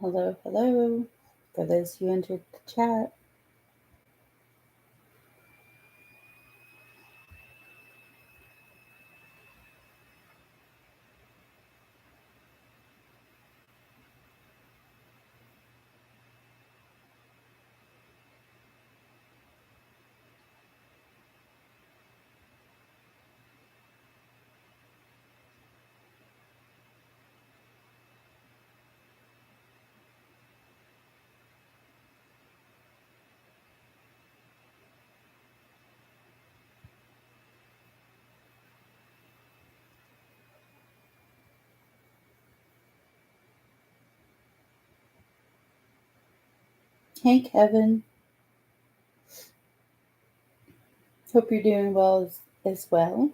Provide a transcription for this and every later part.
Hello, hello. For those who entered the chat, hey Kevin, hope you're doing well as well.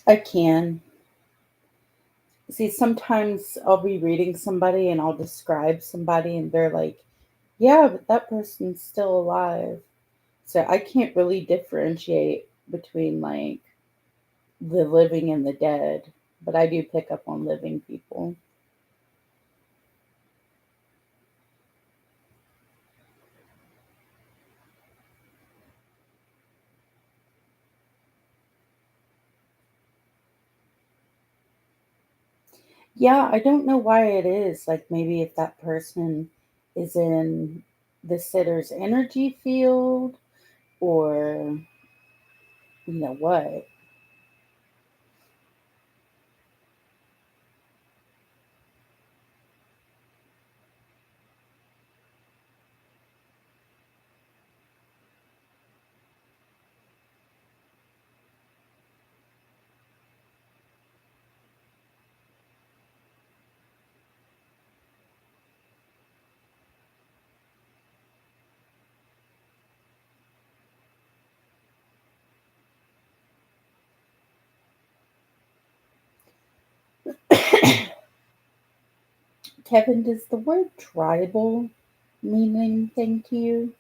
I can. See, sometimes I'll be reading somebody and I'll describe somebody and they're like, yeah, but that person's still alive. So I can't really differentiate between like the living and the dead, but I do pick up on living people. Yeah, I don't know why it is. Like maybe if that person is in the sitter's energy field or what. Kevin, does the word tribal mean anything to you?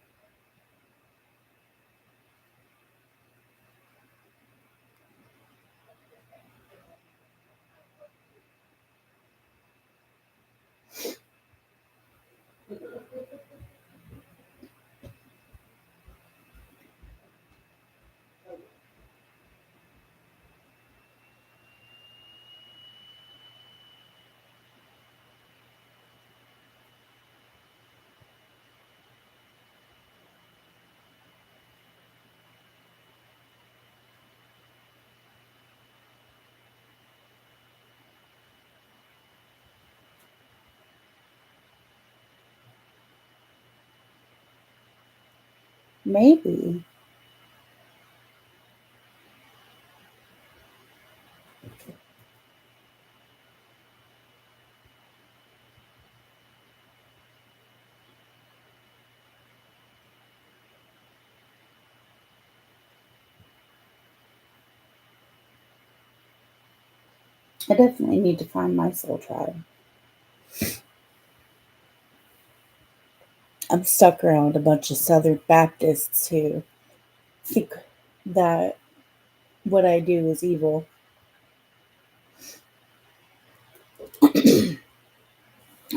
Maybe. I definitely need to find my soul tribe. I'm stuck around a bunch of Southern Baptists who think that what I do is evil.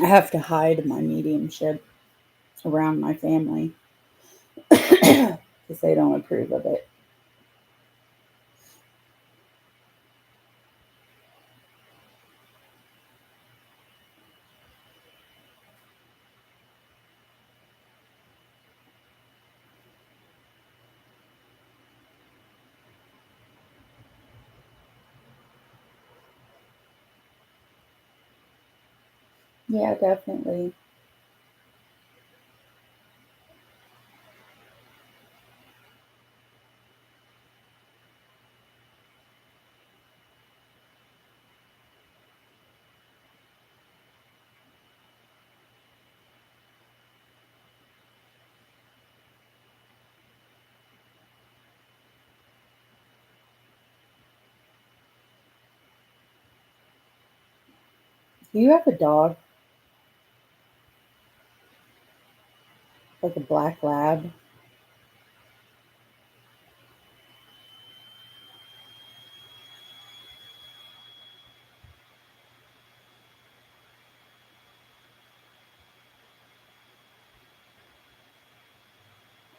I have to hide my mediumship around my family because they don't approve of it. Yeah, definitely. Do you have a dog, like a black lab?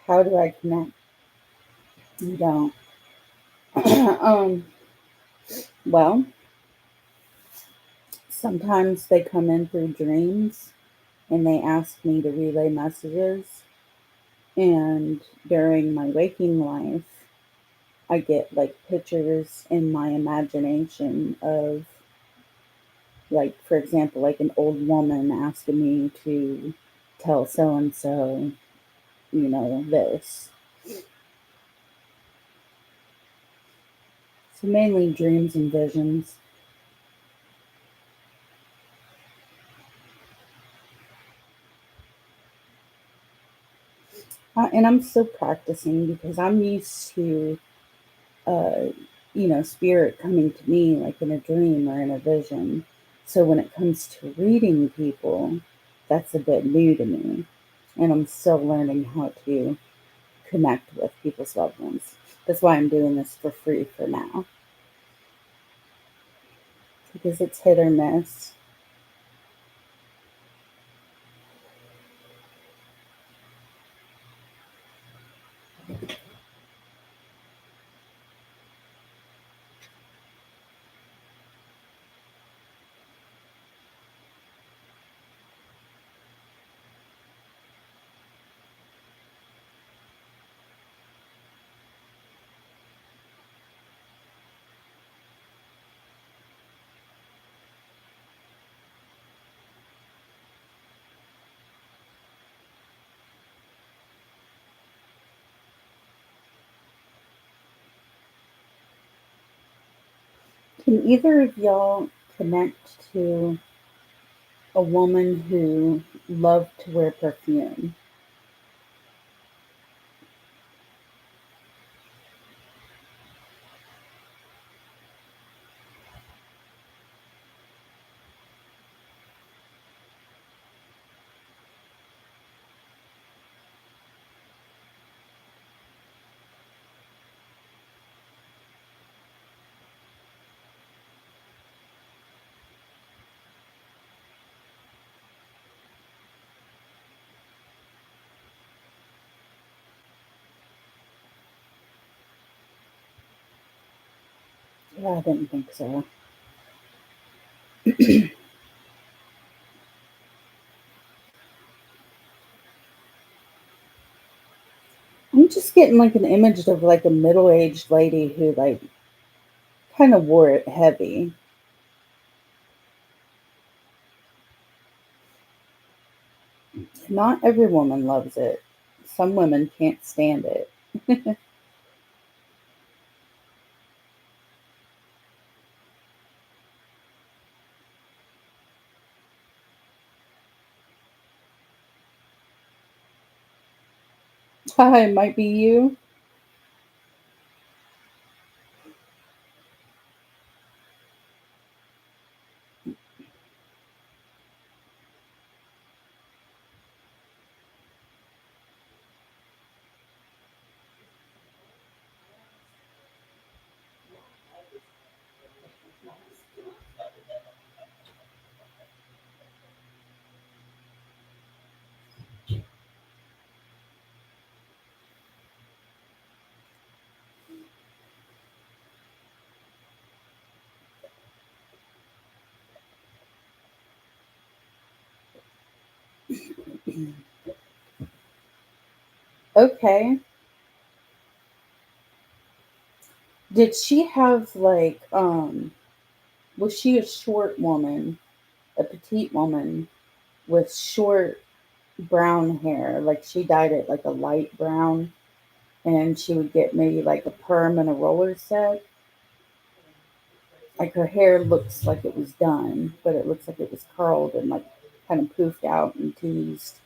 How do I connect? You don't. Well, sometimes they come in through dreams and they ask me to relay messages. And during my waking life, I get like pictures in my imagination of, like, for example, like an old woman asking me to tell so and so, this. So mainly dreams and visions. And I'm still practicing because I'm used to, uh, spirit coming to me like in a dream or in a vision. So when it comes to reading people, that's a bit new to me. And I'm still learning how to connect with people's loved ones. That's why I'm doing this for free for now, because it's hit or miss. Can either of y'all connect to a woman who loved to wear perfume? Yeah, I didn't think so. I'm just getting like an image of like a middle-aged lady who like kind of wore it heavy. Not every woman loves it. Some women can't stand it. Hi, it might be you. Okay. Did she have like was she a short woman, a petite woman with short brown hair? Like she dyed it like a light brown and she would get maybe like a perm and a roller set. Like her hair looks like it was done, but it looks like it was curled and like kind of poofed out and teased.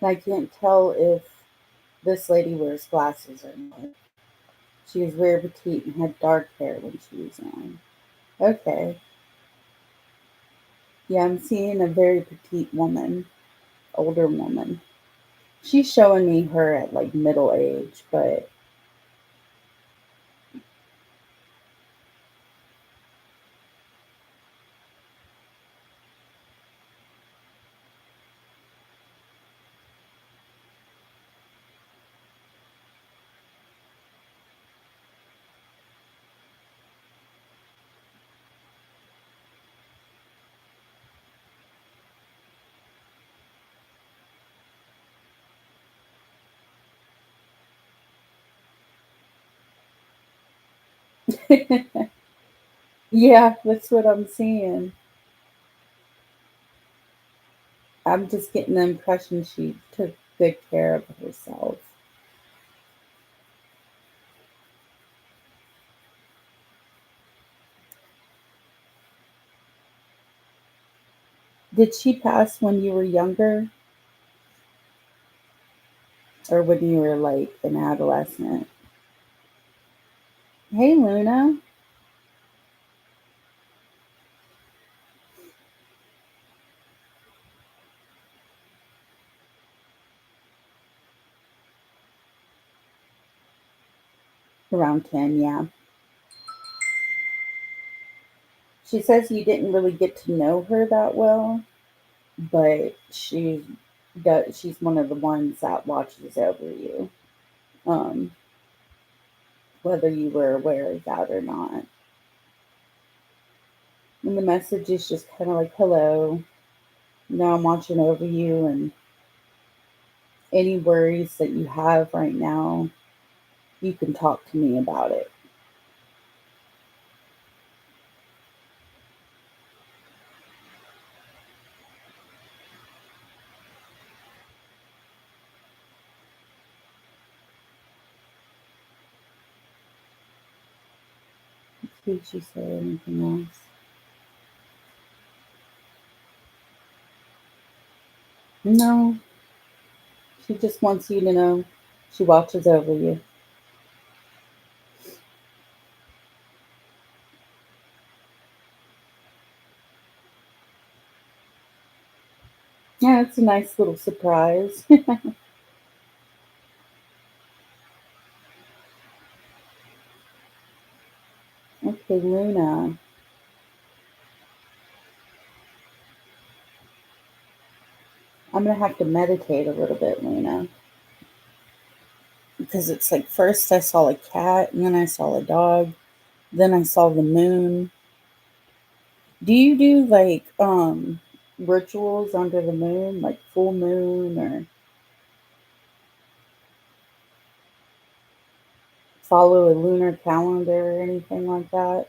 I can't tell if this lady wears glasses or not. She was very petite and had dark hair when she was young. Okay. Yeah, I'm seeing a very petite woman, older woman. She's showing me her at like middle age, but yeah, that's what I'm seeing. I'm just getting the impression she took good care of herself. Did she pass when you were younger or when you were like an adolescent? Hey, Luna. Around 10, yeah. She says you didn't really get to know her that well, but she's one of the ones that watches over you, um, whether you were aware of that or not. And the message is just kind of like, hello, I'm watching over you, and any worries that you have right now, you can talk to me about it. Did she say anything else? No, she just wants you to know she watches over you. Yeah, it's a nice little surprise. Okay, Luna. I'm gonna have to meditate a little bit, Luna. Because it's like first I saw a cat, and then I saw a dog, then I saw the moon. Do you do like rituals under the moon, like full moon, or follow a lunar calendar or anything like that?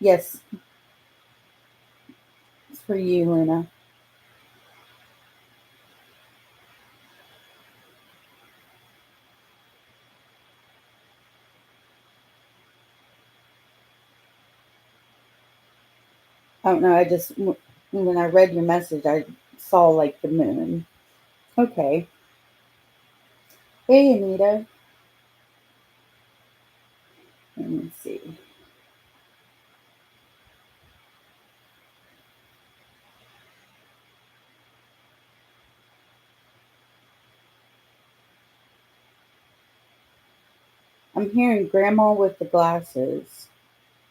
Yes, it's for you, Luna. I don't know. When I read your message, I saw like the moon. Okay. Hey, Anita. Let me see. I'm hearing Grandma with the glasses.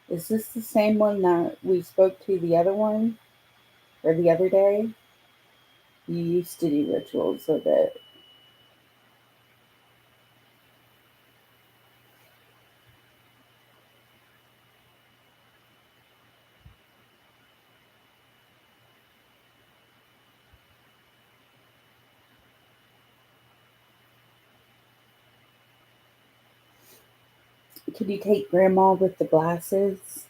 Is this the same one that we spoke to the other one or the other day? You used to do rituals with it. Could you take Grandma with the glasses?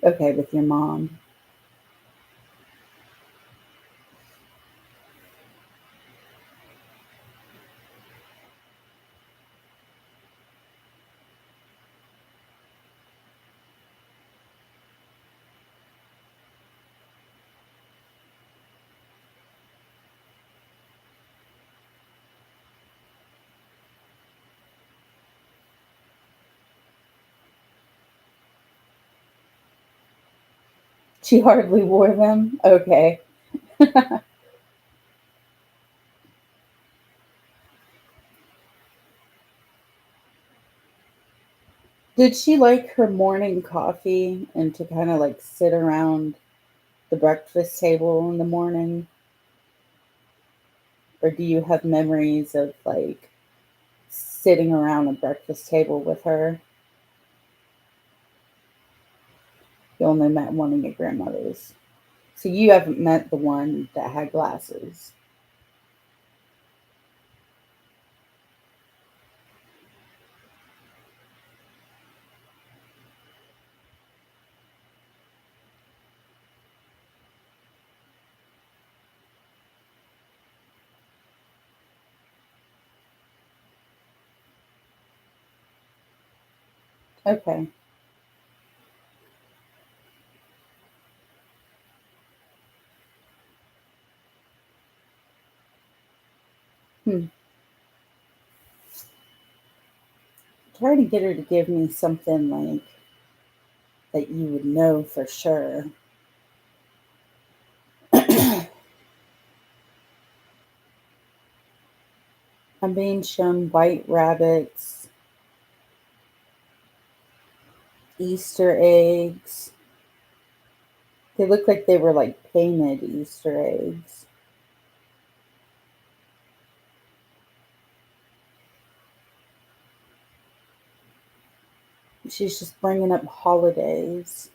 Okay, with your mom. She hardly wore them? Okay. Did she like her morning coffee and to kind of like sit around the breakfast table in the morning? Or do you have memories of like sitting around a breakfast table with her? You only met one of your grandmothers. So you haven't met the one that had glasses. Okay. Hmm. Try to get her to give me something like that you would know for sure. I'm being shown white rabbits, Easter eggs. They look like they were like painted Easter eggs. She's just bringing up holidays.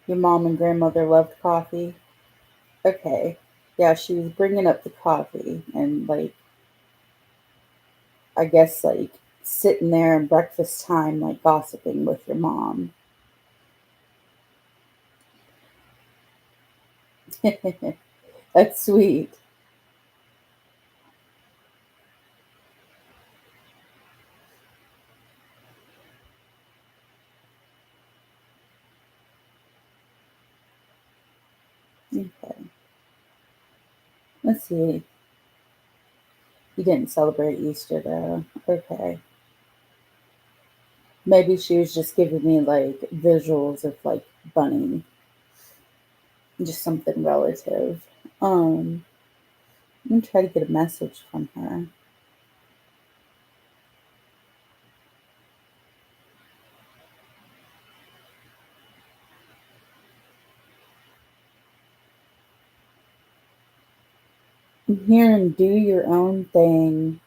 Your mom and grandmother loved coffee. Okay. Yeah, she was bringing up the coffee and like I guess like sitting there in breakfast time like gossiping with your mom. That's sweet. Okay. Let's see. You didn't celebrate Easter though. Okay. Maybe she was just giving me like visuals of like bunny, just something relative. Um, I'm gonna try to get a message from her. I'm hearing do your own thing.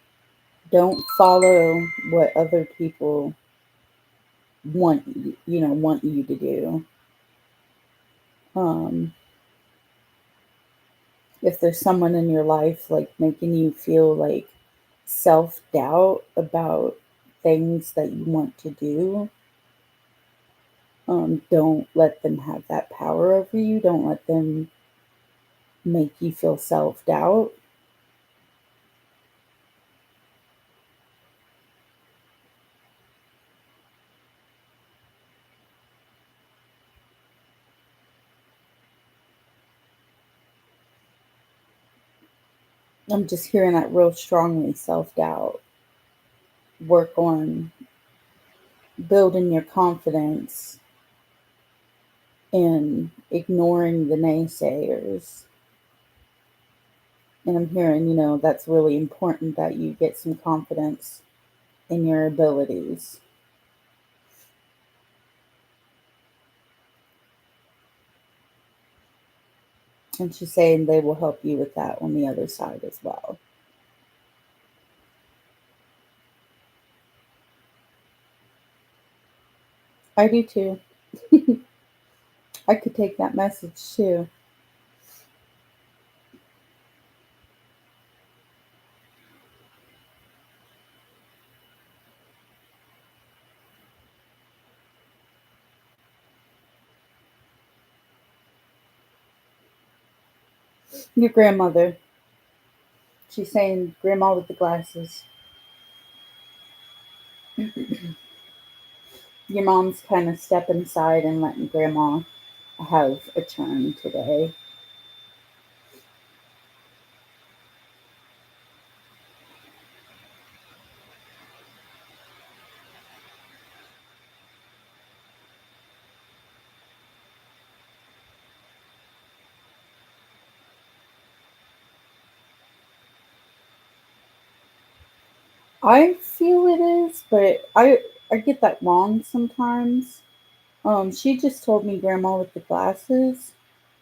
Don't follow what other people want you to do. Um, if there's someone in your life like making you feel like self doubt about things that you want to do, don't let them have that power over you. Don't let them make you feel self doubt. I'm just hearing that real strongly self doubt. Work on building your confidence and ignoring the naysayers. And I'm hearing, that's really important that you get some confidence in your abilities. And she's saying they will help you with that on the other side as well. I do too. I could take that message too. Your grandmother. She's saying grandma with the glasses. Your mom's kind of stepping aside and letting grandma have a turn today. I feel it is, but I get that wrong sometimes. She just told me grandma with the glasses.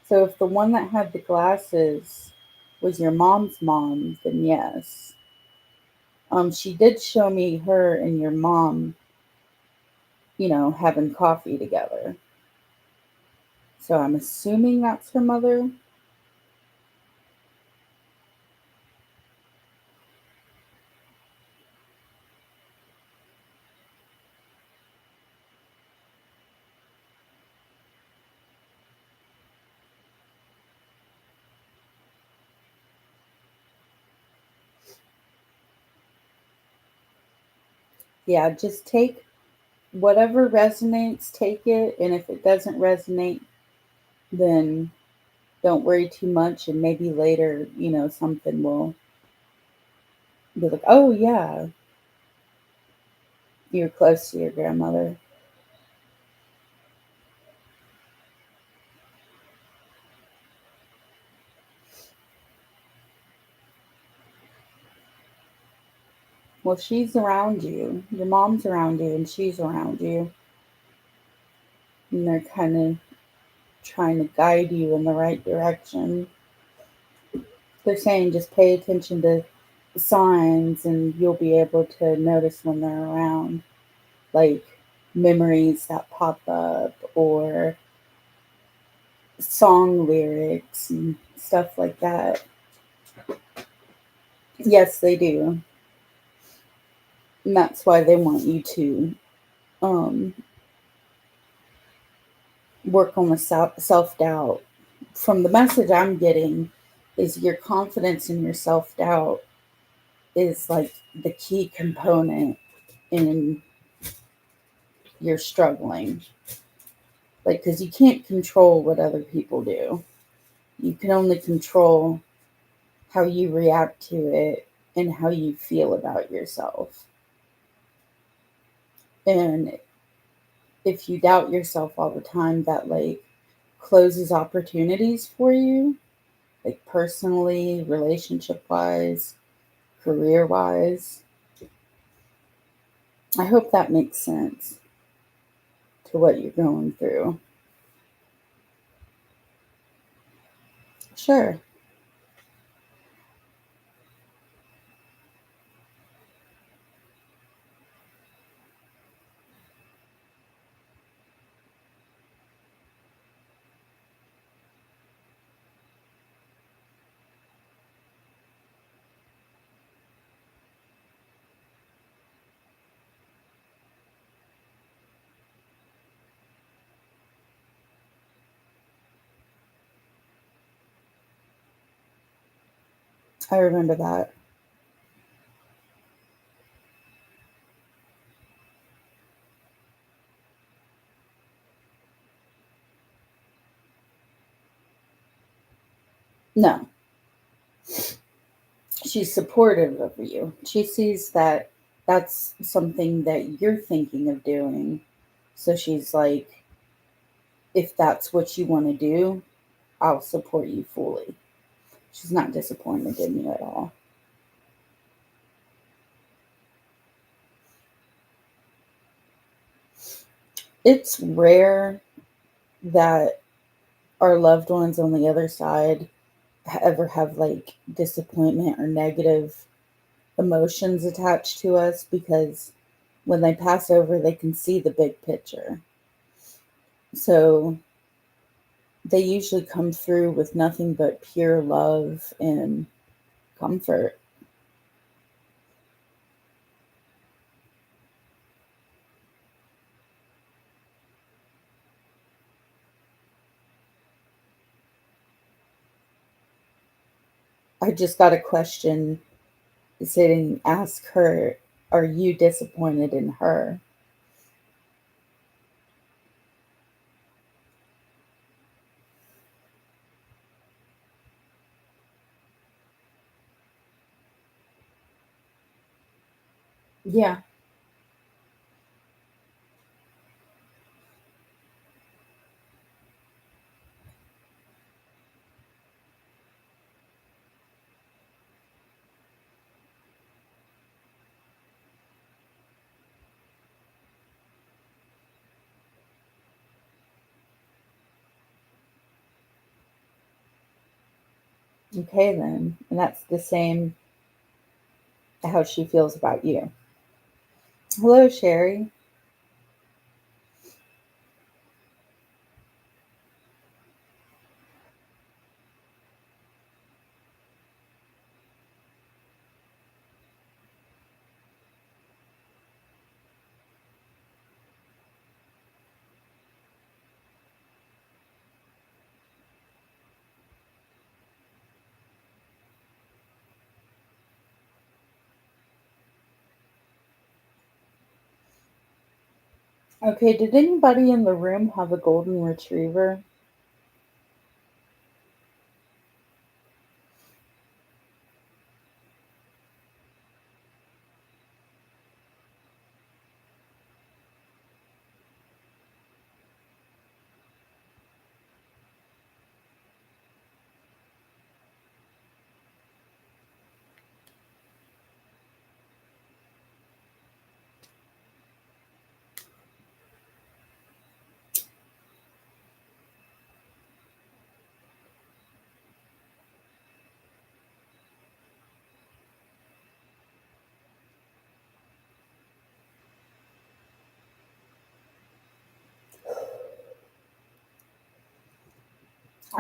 So if the one that had the glasses was your mom's mom, then yes. She did show me her and your mom, having coffee together. So I'm assuming that's her mother. Yeah, just take whatever resonates, take it. And if it doesn't resonate, then don't worry too much. And maybe later, something will be like, oh, yeah, you're close to your grandmother. Well, she's around you. Your mom's around you, and she's around you. And they're kind of trying to guide you in the right direction. They're saying just pay attention to signs, and you'll be able to notice when they're around, like memories that pop up or song lyrics and stuff like that. Yes, they do. And that's why they want you to um, work on the self doubt. From the message I'm getting, is your confidence and your self doubt is like the key component in your struggling. Like, because you can't control what other people do, you can only control how you react to it and how you feel about yourself. And if you doubt yourself all the time, that like closes opportunities for you, like personally, relationship wise, career wise. I hope that makes sense to what you're going through. Sure. I remember that. No, she's supportive of you. She sees that that's something that you're thinking of doing. So she's like, if that's what you want to do, I'll support you fully. She's not disappointed in you at all. It's rare that our loved ones on the other side ever have like disappointment or negative emotions attached to us, because when they pass over, they can see the big picture. So they usually come through with nothing but pure love and comfort. I just got a question sitting, ask her, are you disappointed in her? Yeah. Okay, then. And that's the same how she feels about you. Hello, Sherry. Okay, did anybody in the room have a golden retriever?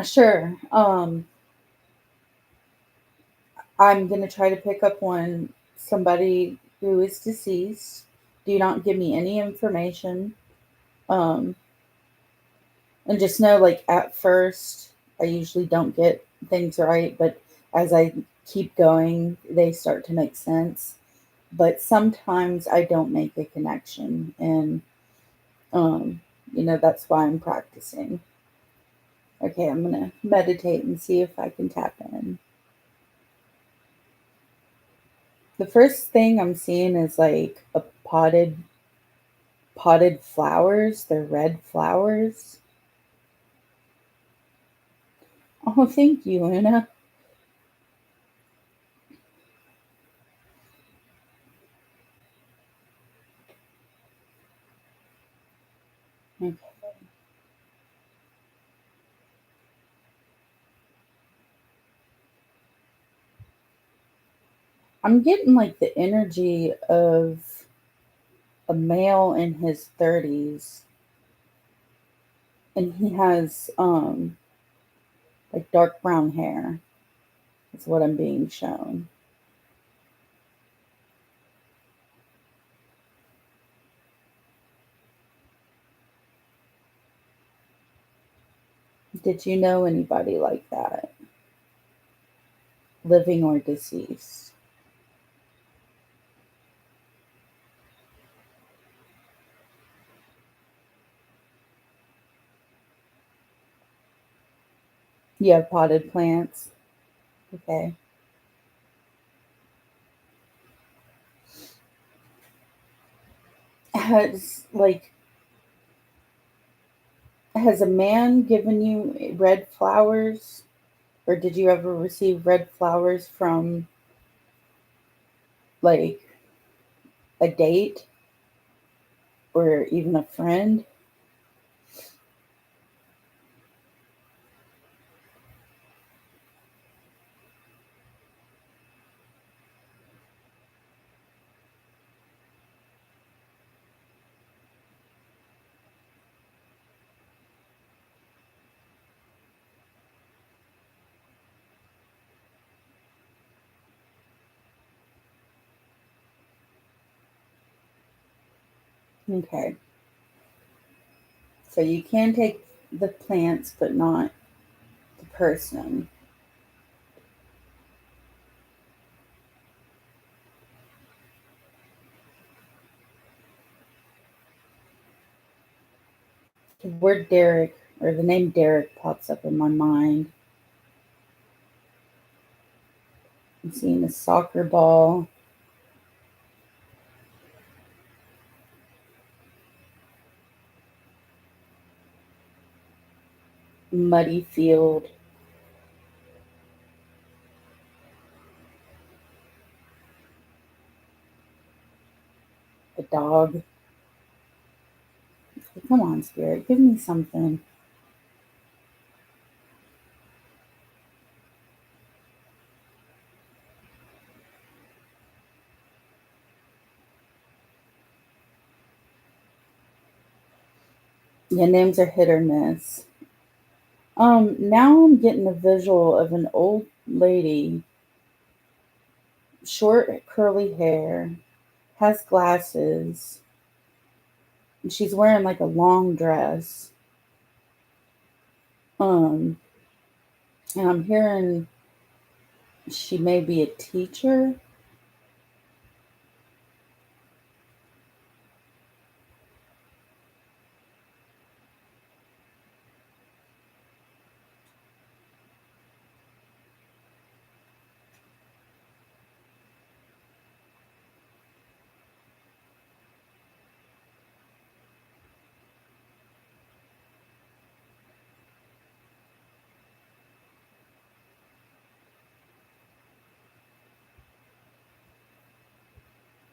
Sure. I'm going to try to pick up one somebody who is deceased. Do not give me any information. Um, and just know, like, at first, I usually don't get things right, but as I keep going, they start to make sense. But sometimes I don't make a connection. And, um, that's why I'm practicing. Okay, I'm going to meditate and see if I can tap in. The first thing I'm seeing is like a potted flowers. They're red flowers. Oh, thank you, Una. Okay. I'm getting like the energy of a male in his 30s, and he has like dark brown hair. That's what I'm being shown. Did you know anybody like that, living or deceased? You have potted plants. Okay. Like, has a man given you red flowers, or did you ever receive red flowers from like a date or even a friend? Okay. So you can take the plants, but not the person. The word Derek or the name Derek pops up in my mind. I'm seeing a soccer ball, muddy field, a dog. Come on, Spirit, give me something. Yeah, names are hit or miss. Now I'm getting a visual of an old lady, short curly hair, has glasses, and she's wearing like a long dress. Um, and I'm hearing she may be a teacher.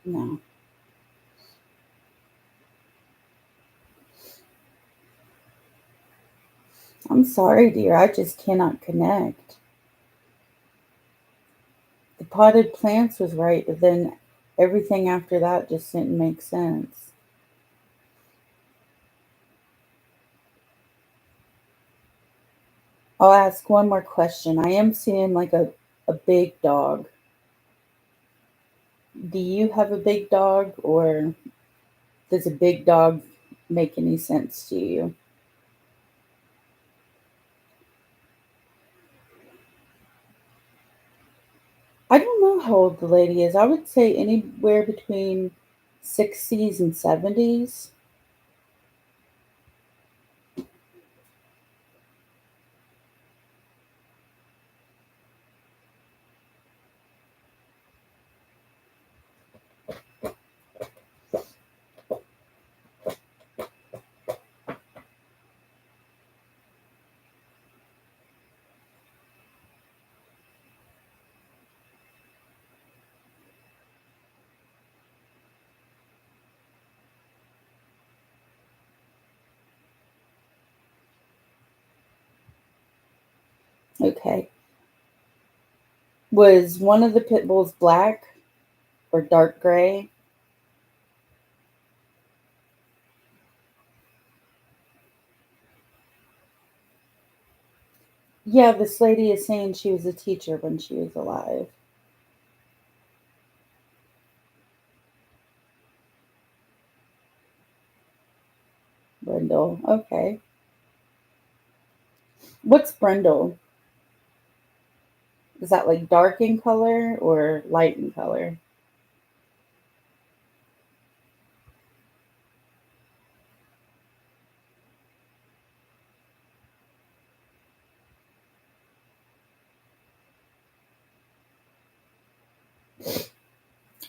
No, I'm sorry, dear. I just cannot connect. The potted plants was right, but then everything after that just didn't make sense. I'll ask one more question. I am seeing like a big dog. Do you have a big dog, or does a big dog make any sense to you? I don't know how old the lady is. I would say anywhere between 60s and 70s. Okay. Was one of the pit bulls black or dark gray? Yeah, this lady is saying she was a teacher when she was alive. Brindle. Okay. What's brindle? Is that like dark in color or light in color?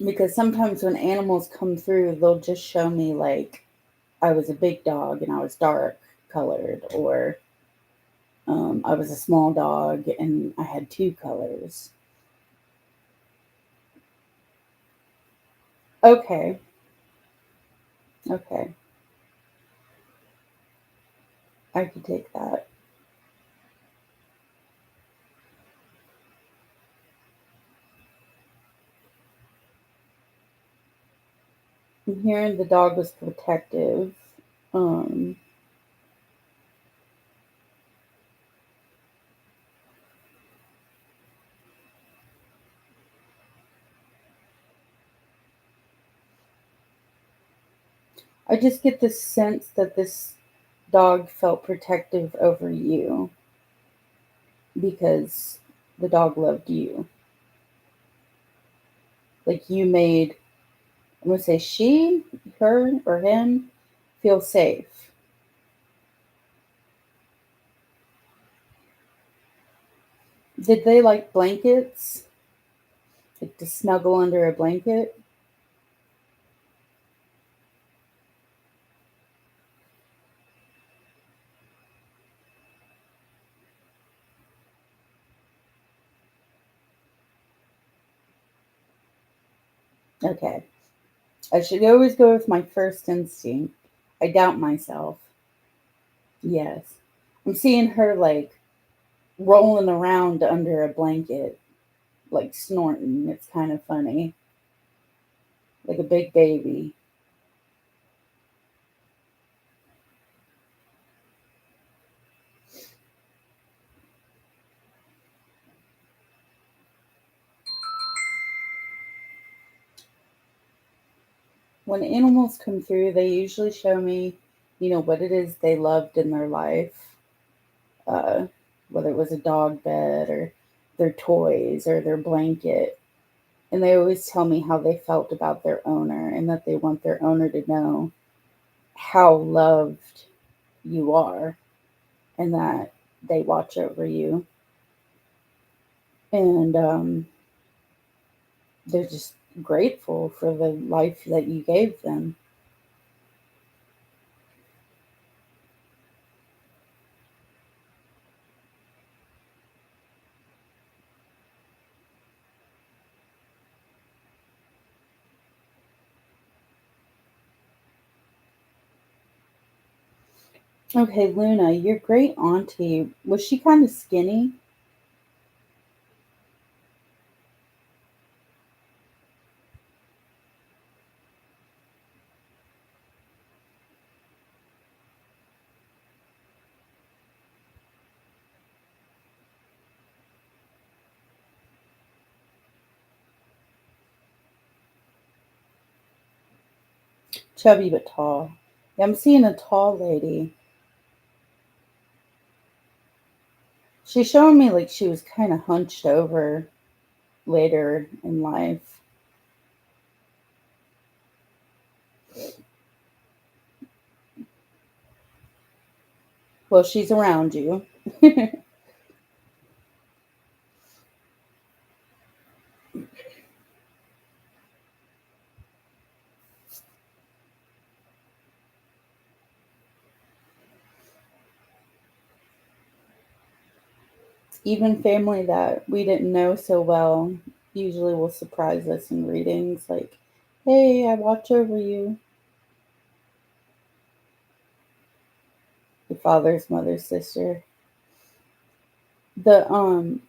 Because sometimes when animals come through, they'll just show me like I was a big dog and I was dark colored, or I was a small dog and I had two colors. Okay, okay, I could take that. I'm hearing the dog was protective. Um, I just get the sense that this dog felt protective over you because the dog loved you. Like you made, I'm gonna say she, her, or him feel safe. Did they like blankets? Like to snuggle under a blanket? Okay. I should always go with my first instinct. I doubt myself. Yes. I'm seeing her like rolling around under a blanket, like snorting. It's kind of funny. Like a big baby. When animals come through, they usually show me, what it is they loved in their life, uh, whether it was a dog bed or their toys or their blanket. And they always tell me how they felt about their owner and that they want their owner to know how loved you are and that they watch over you. And they're just grateful for the life that you gave them. Okay, Luna, your great auntie, was she kind of skinny? Chubby but tall. Yeah, I'm seeing a tall lady. She's showing me like she was kind of hunched over later in life. Well, she's around you. Even family that we didn't know so well usually will surprise us in readings like, hey, I watch over you. Your father's mother's sister. The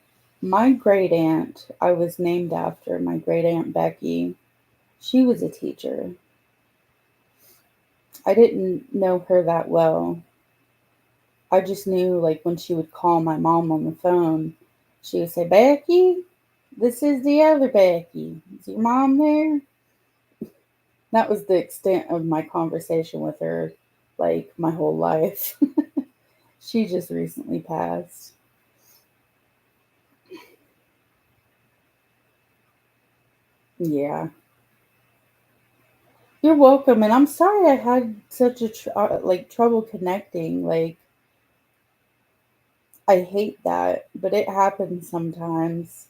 my great aunt I was named after, my great aunt Becky, she was a teacher. I didn't know her that well. I just knew like when she would call my mom on the phone, she would say, Becky, this is the other Becky. Is your mom there? That was the extent of my conversation with her, like my whole life. She just recently passed. Yeah. You're welcome, and I'm sorry I had such a like trouble connecting. Like I hate that, but it happens sometimes.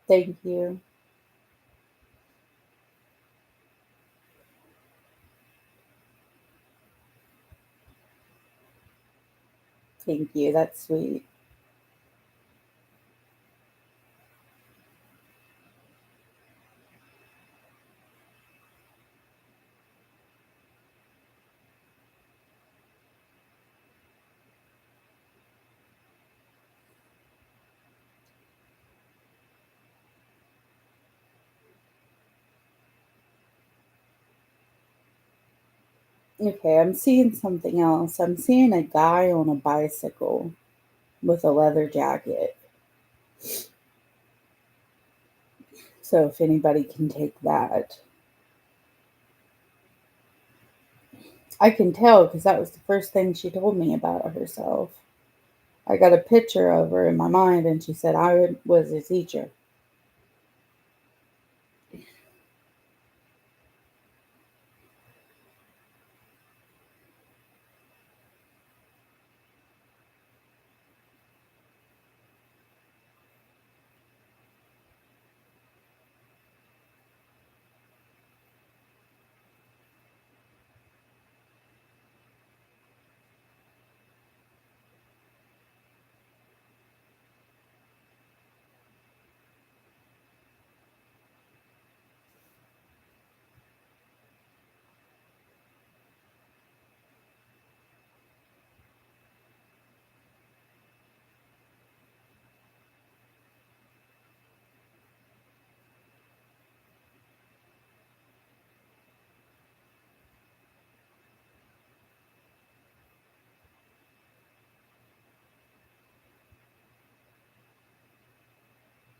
Thank you. Thank you. That's sweet. Okay, I'm seeing something else. I'm seeing a guy on a bicycle with a leather jacket. So if anybody can take that, I can tell because that was the first thing she told me about herself. I got a picture of her in my mind, and she said I was a teacher.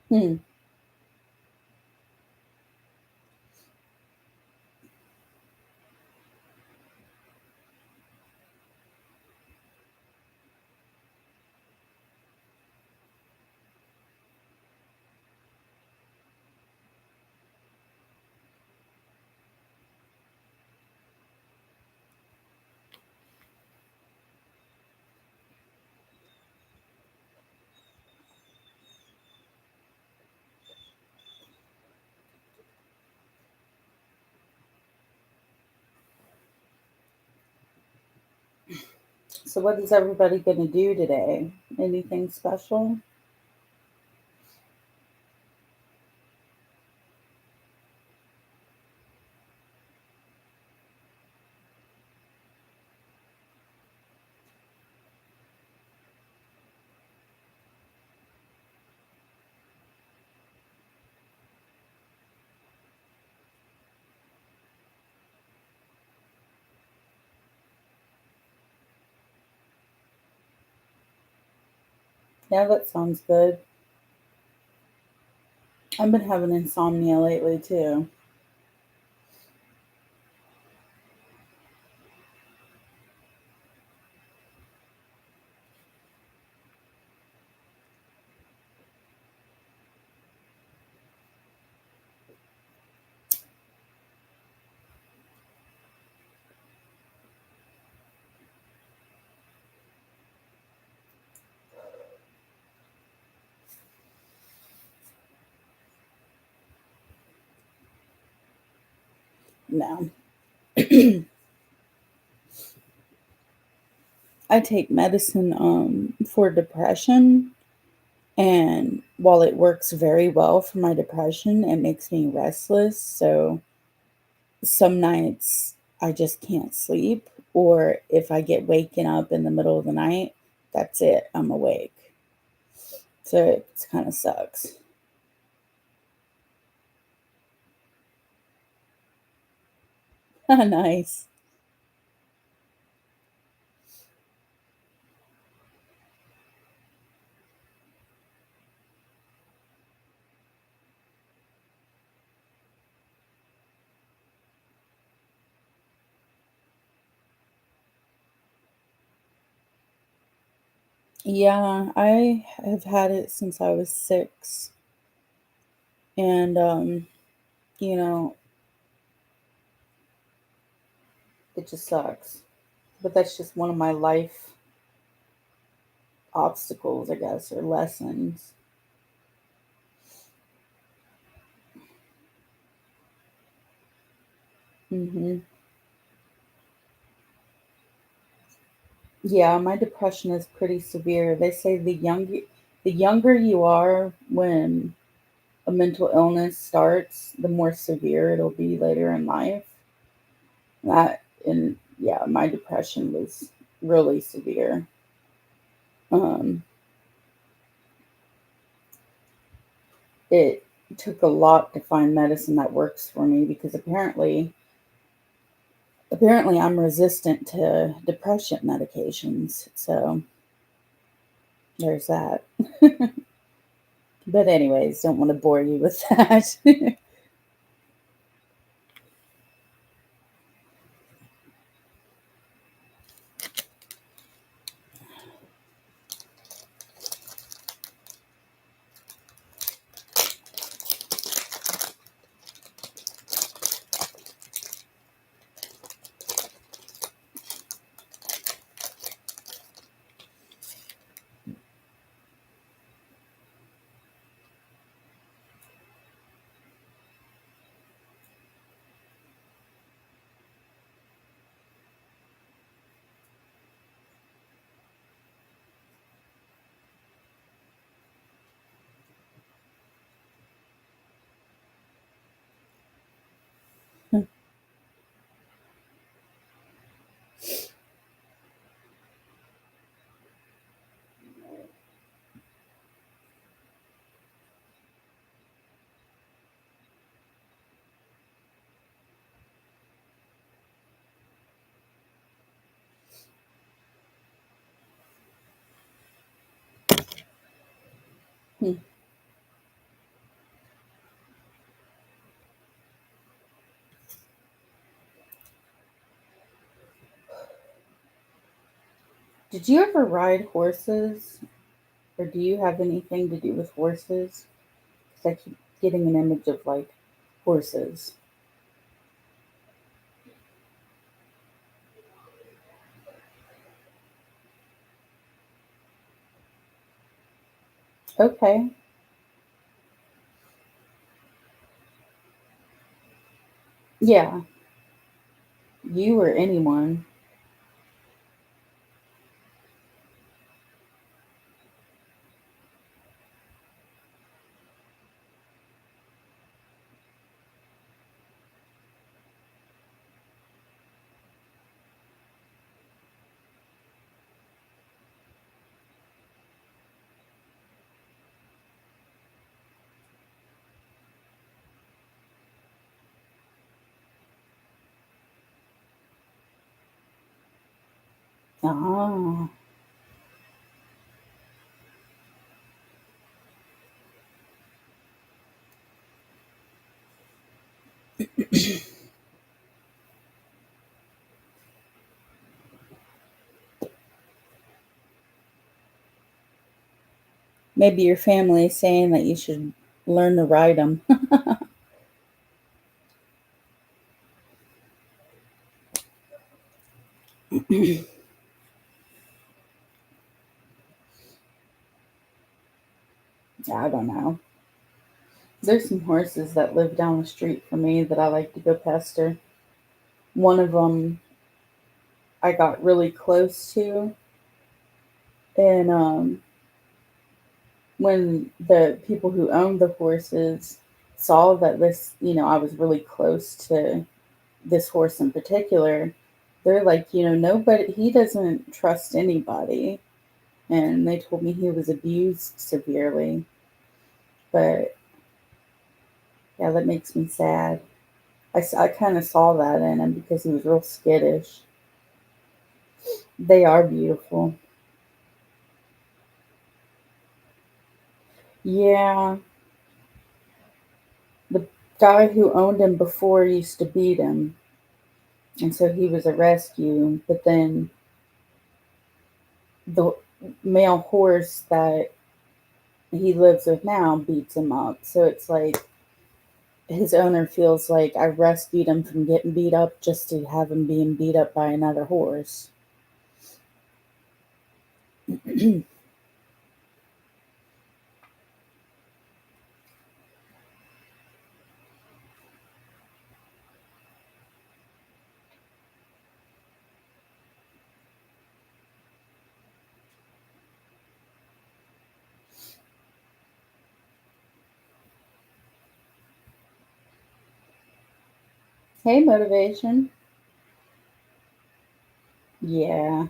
Hmm. So, what is everybody going to do today? Anything special? Yeah, that sounds good. I've been having insomnia lately too. No. I take medicine for depression, and while it works very well for my depression, it makes me restless. So some nights I just can't sleep, or if I get waken up in the middle of the night, that's it. I'm awake. So it kind of sucks. Nice. Yeah, I have had it since I was 6, and you know, it just sucks. But that's just one of my life obstacles, I guess, or lessons. Hmm. Yeah, my depression is pretty severe. They say the younger you are when a mental illness starts, the more severe it'll be later in life. That and yeah, my depression was really severe. Um, it took a lot to find medicine that works for me because apparently I'm resistant to depression medications. So there's that. But anyways, don't want to bore you with that. Did you ever ride horses, or do you have anything to do with horses? Because I keep getting an image of like horses. Okay. Yeah. You or anyone. Ah. Maybe your family is saying that you should learn to ride them. I don't know. There's some horses that live down the street from me that I like to go pester. One of them I got really close to, and when the people who owned the horses saw that I was really close to this horse in particular, they're like, nobody, he doesn't trust anybody. And they told me he was abused severely. But yeah, that makes me sad. I kind of saw that in him because he was real skittish. They are beautiful. Yeah, the guy who owned him before used to beat him, and so he was a rescue. But then the male horse that he lives with now beats him up. So it's like his owner feels like I rescued him from getting beat up just to have him being beat up by another horse. Hey, motivation. Yeah,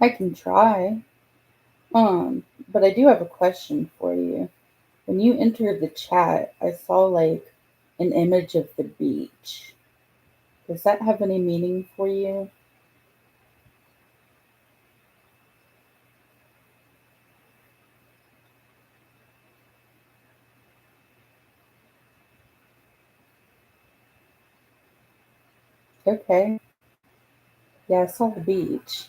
I can try. But I do have a question for you. When you entered the chat, I saw like an image of the beach. Does that have any meaning for you? Okay. Yeah, I saw the beach.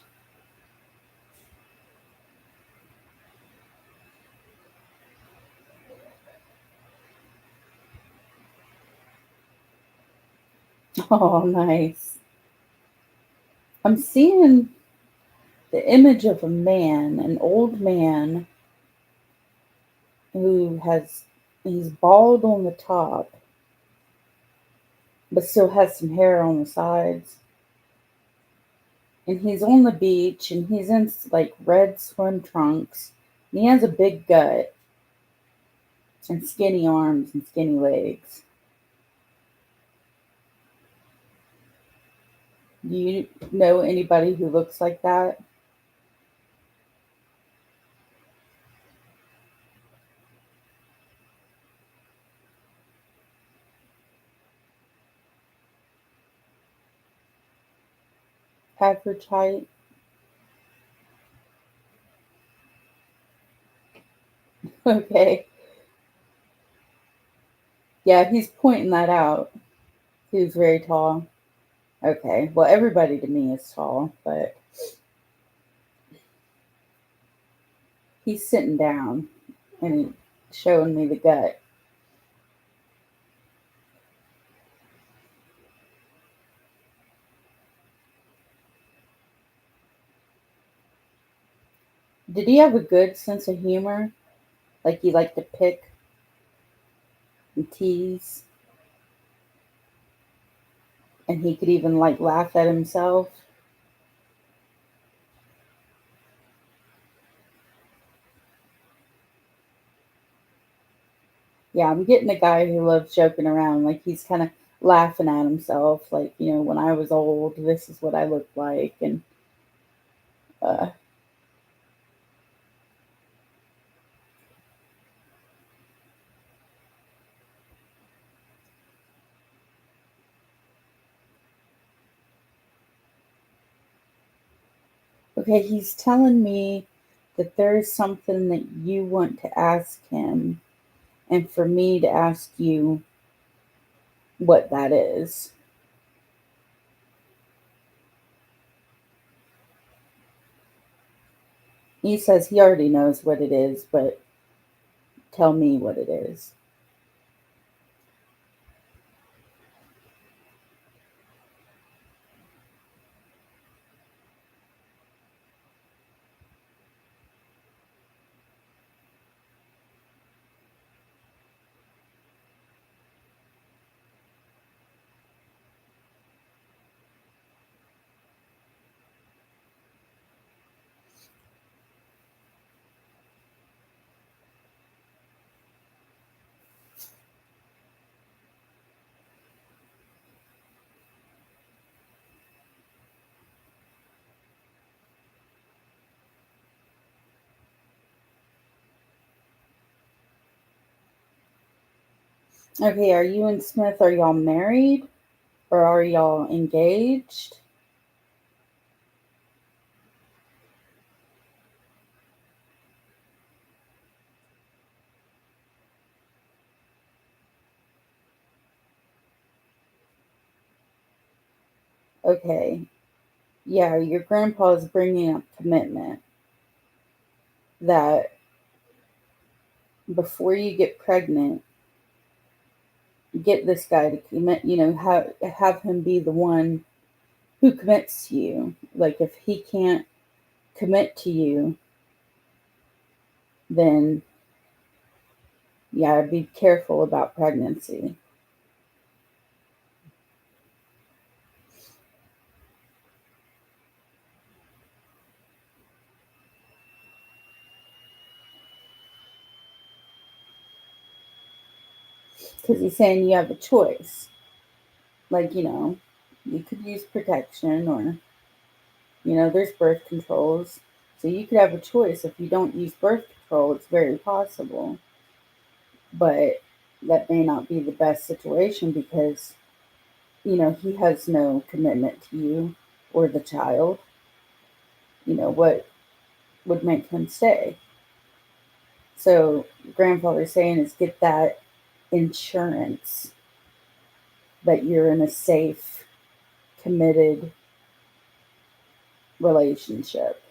Oh, nice. I'm seeing the image of a man, an old man he's bald on the top, but still has some hair on the sides. And he's on the beach and he's in like red swim trunks. And he has a big gut and skinny arms and skinny legs. Do you know anybody who looks like that? Average height? Okay. Yeah, he's pointing that out. He's very tall. Okay. Well, everybody to me is tall, but he's sitting down and showing me the gut. Did he have a good sense of humor? Like he liked to pick and tease, and he could even like laugh at himself. Yeah, I'm getting a guy who loves joking around. Like he's kind of laughing at himself. Like, when I was old, this is what I looked like. And uh, okay, he's telling me that there is something that you want to ask him, and for me to ask you what that is. He says he already knows what it is, but tell me what it is. Okay, are you and Smith, are y'all married or are y'all engaged? Okay, yeah, your grandpa is bringing up commitment that before you get pregnant, get this guy to commit, have him be the one who commits to you. Like if he can't commit to you, then yeah, be careful about pregnancy. Because he's saying you have a choice. Like, you could use protection or, there's birth controls. So you could have a choice. If you don't use birth control, it's very possible. But that may not be the best situation because, he has no commitment to you or the child. What would make him stay? So, grandfather's saying is get that insurance that you're in a safe, committed relationship.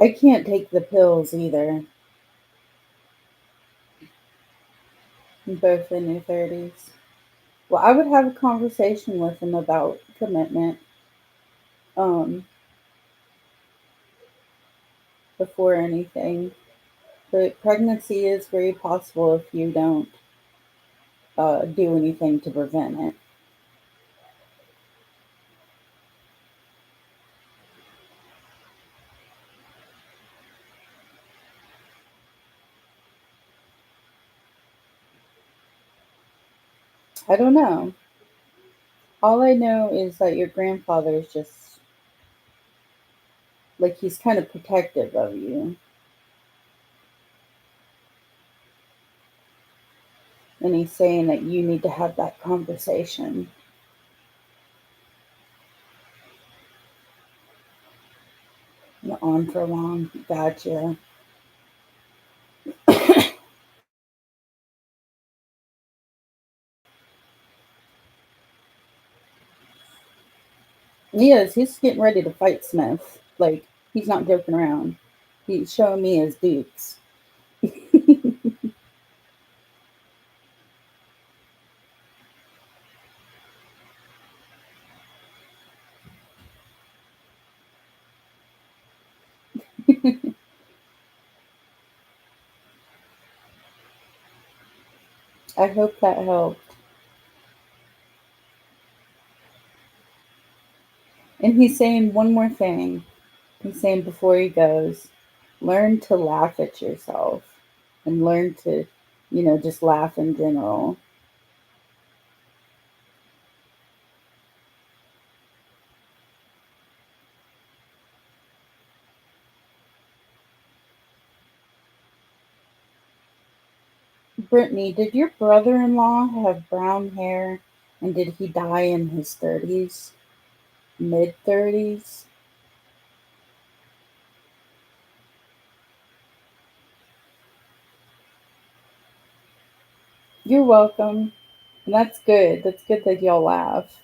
I can't take the pills either. Both in their 30s. Well, I would have a conversation with him about commitment um, before anything. But pregnancy is very possible if you don't do anything to prevent it. I don't know. All I know is that your grandfather is just like he's kind of protective of you. And he's saying that you need to have that conversation. You're on for long. Gotcha. He is. He's getting ready to fight Smith. Like, he's not joking around. He's showing me his dukes. I hope that helped. And he's saying one more thing. He's saying before he goes, learn to laugh at yourself and learn to, just laugh in general. Brittany, did your brother in law have brown hair and did he die in his 30s, mid 30s? You're welcome. And that's good. That's good that y'all laugh.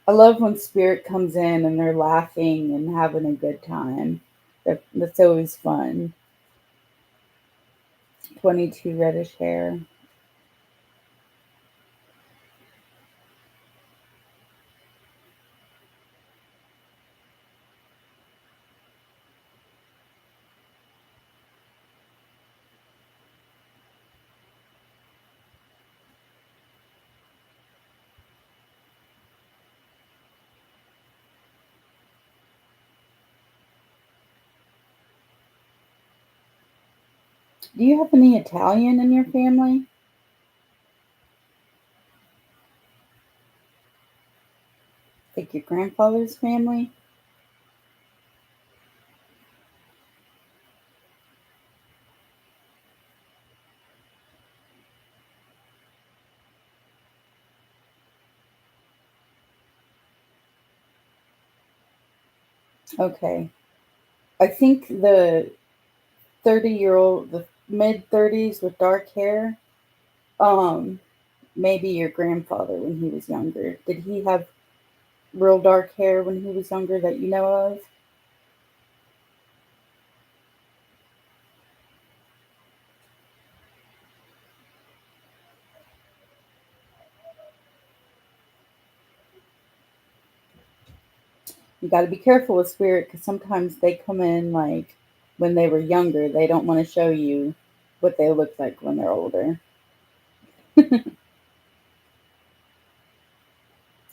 I love when spirit comes in and they're laughing and having a good time. That's always fun. 22 reddish hair. Do you have any Italian in your family? Like your grandfather's family? Okay. I think the 30-year-old, the mid 30s with dark hair, um, maybe your grandfather when he was younger. Did he have real dark hair when he was younger that you know of? You got to be careful with spirit because sometimes they come in like when they were younger. They don't want to show you what they look like when they're older.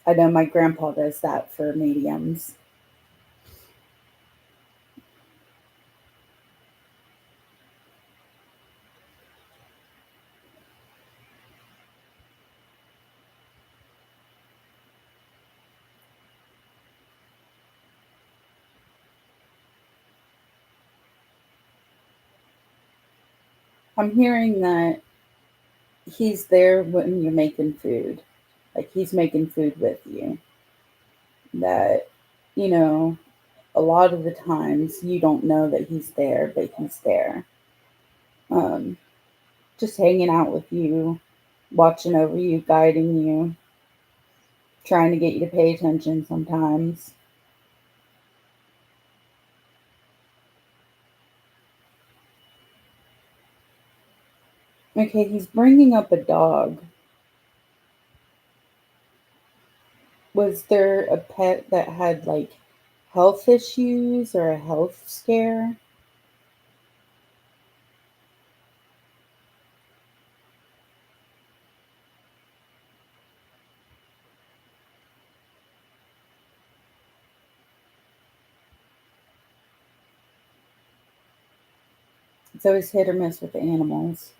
I know my grandpa does that for mediums. I'm hearing that he's there when you're making food. Like he's making food with you. That, you know, a lot of the times you don't know that he's there, but he's there. Um, just hanging out with you, watching over you, guiding you, trying to get you to pay attention sometimes. Okay, he's bringing up a dog. Was there a pet that had like health issues or a health scare? It's always hit or miss with the animals.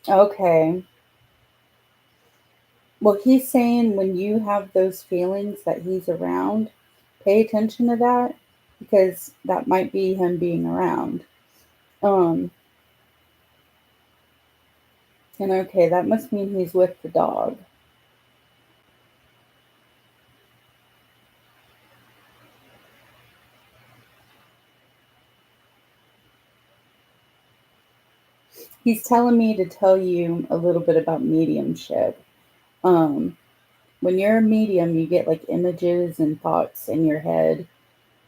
Okay. Well, he's saying when you have those feelings that he's around, Pay attention to that because that might be him being around. Um, and okay, that must mean he's with the dog. He's telling me to tell you a little bit about mediumship. Um, when you're a medium, you get like images and thoughts in your head,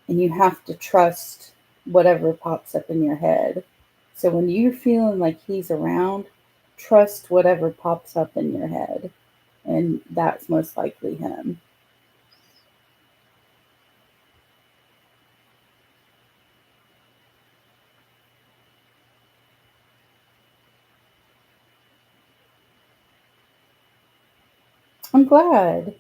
and you have to trust whatever pops up in your head. So when you're feeling like he's around, trust whatever pops up in your head, and that's most likely him. I'm glad.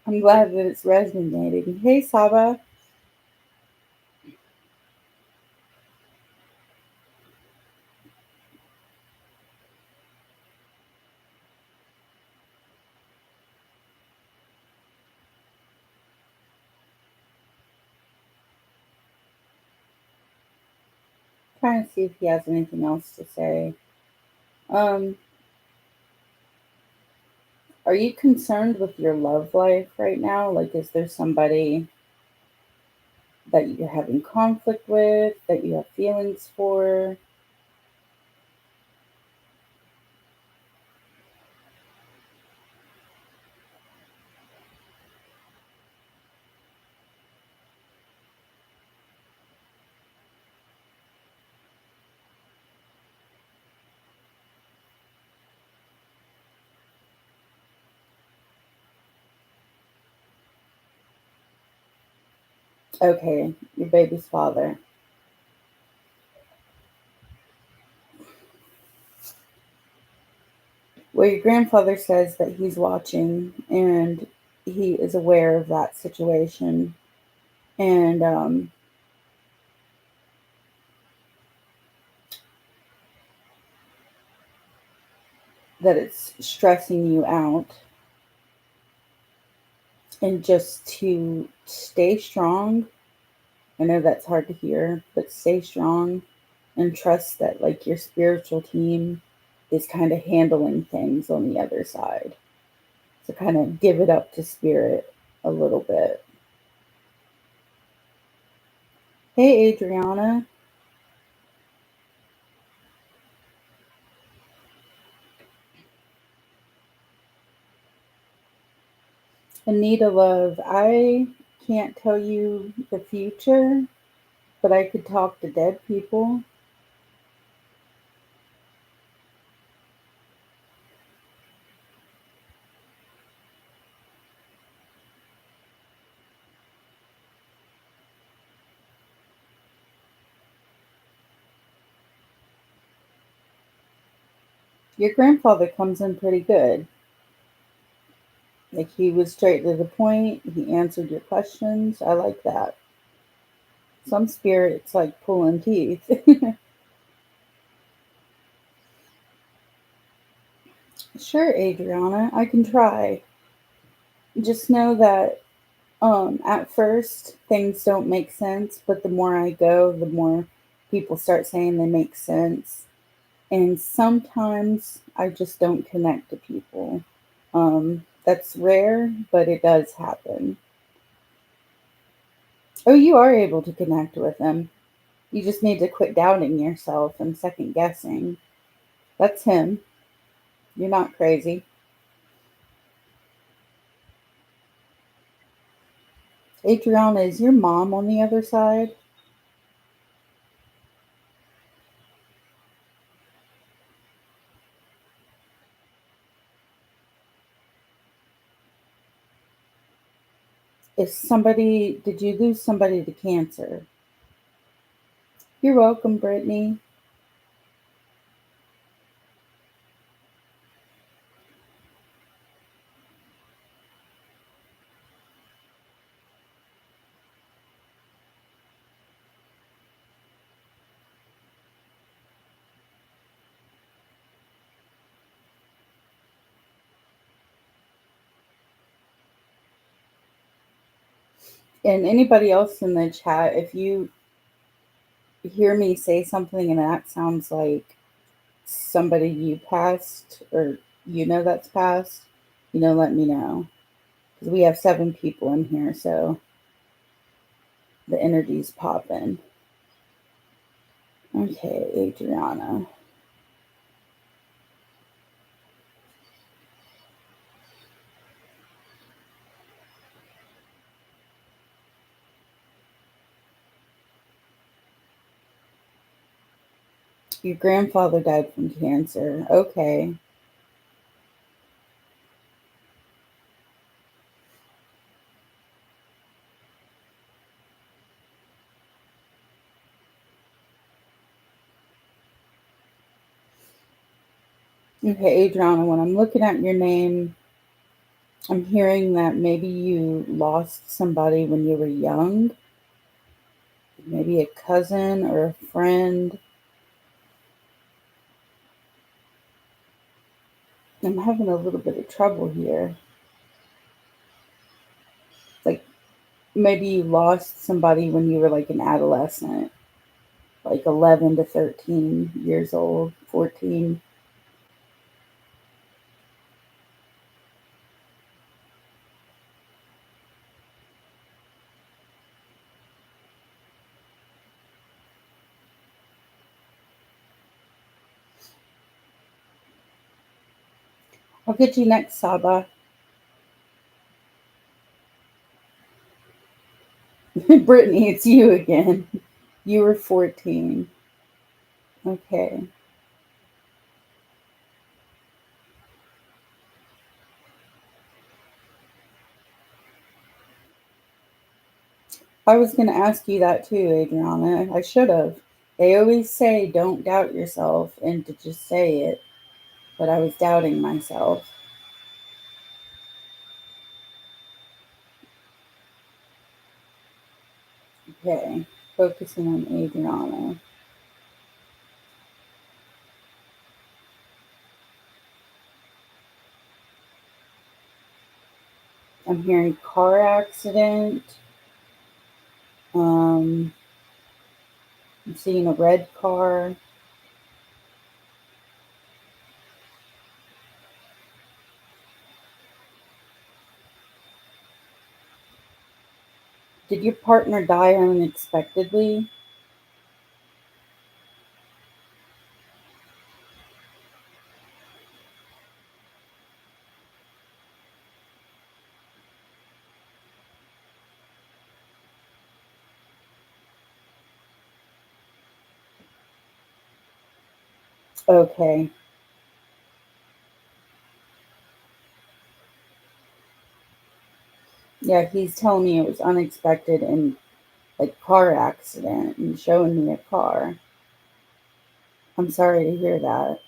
I'm glad that it's resonating. Hey, Saba. Trying to see if he has anything else to say. Um, are you concerned with your love life right now? Like, is there somebody that you're having conflict with, that you have feelings for? Okay, your baby's father. Well, your grandfather says that he's watching and he is aware of that situation, and that it's stressing you out, and just to stay strong. I know that's hard to hear, but stay strong and trust that like your spiritual team is kind of handling things on the other side. So kind of give it up to spirit a little bit. Hey, Adriana. Anita Love, I can't tell you the future, but I could talk to dead people. Your grandfather comes in pretty good. Like he was straight to the point, he answered your questions. I like that. Some spirits like pulling teeth. Sure, Adriana, I can try. Just know that at first things don't make sense, but the more I go, the more people start saying they make sense. And sometimes I just don't connect to people. That's rare, but it does happen. Oh, you are able to connect with them. You just need to quit doubting yourself and second guessing. That's him. You're not crazy. Adriana, is your mom on the other side? Did you lose somebody to cancer? You're welcome, Brittany. And anybody else in the chat, if you hear me say something and that sounds like somebody you passed or that's passed, let me know. Because we have 7 people in here, so the energy's popping. Okay, Adriana. Your grandfather died from cancer. Okay. Okay, Adriana, when I'm looking at your name, I'm hearing that maybe you lost somebody when you were young, maybe a cousin or a friend. I'm having a little bit of trouble here. Like maybe you lost somebody when you were like an adolescent, like 11 to 13 years old, 14. I'll get you next, Saba. Brittany, it's you again. You were 14. Okay. I was going to ask you that too, Adriana. I should have. They always say don't doubt yourself and to just say it, but I was doubting myself. Okay, focusing on Adriana. I'm hearing car accident. Um, I'm seeing a red car. Did your partner die unexpectedly? Okay. Yeah, he's telling me it was unexpected and like car accident and showing me a car. I'm sorry to hear that.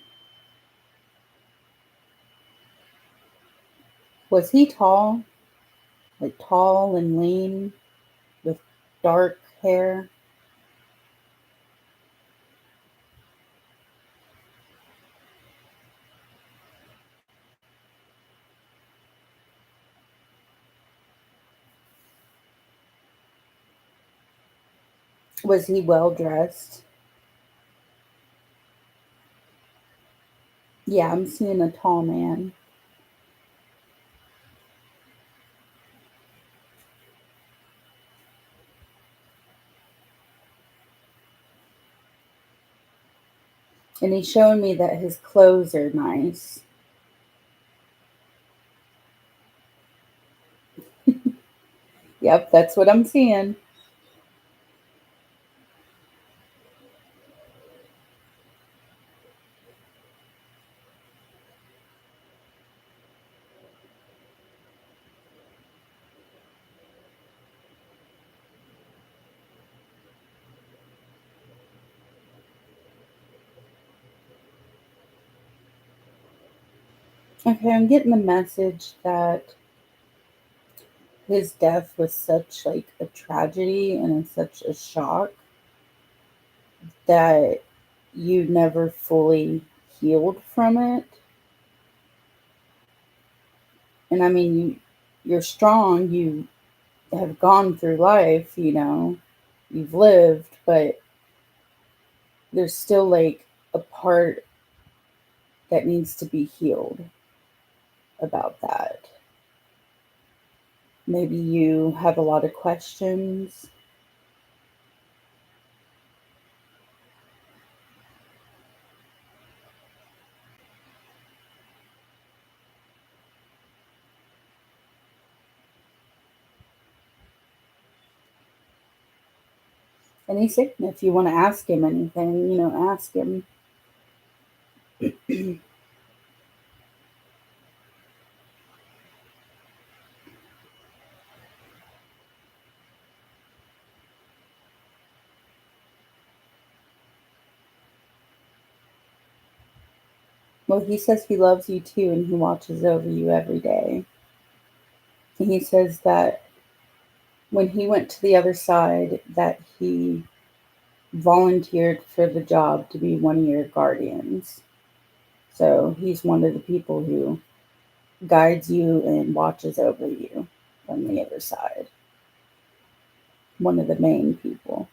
Was he tall? Like tall and lean with dark hair? Was he well dressed? Yeah, I'm seeing a tall man. And he's showing me that his clothes are nice. Yep, that's what I'm seeing. Okay, I'm getting the message that his death was such like a tragedy and such a shock that you never fully healed from it. And I mean, you're strong. You have gone through life, you've lived, but there's still like a part that needs to be healed about that. Maybe you have a lot of questions. And he's saying if you want to ask him anything, ask him. Well, he says he loves you too and he watches over you every day. And he says that when he went to the other side, that he volunteered for the job to be one of your guardians. So he's one of the people who guides you and watches over you from the other side. One of the main people.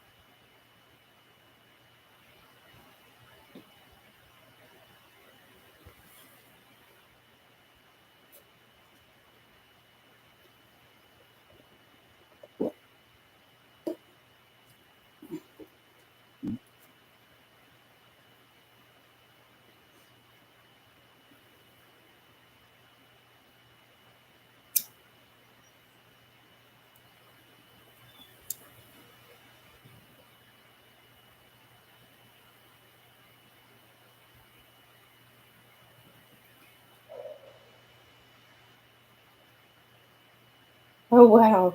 Oh, wow.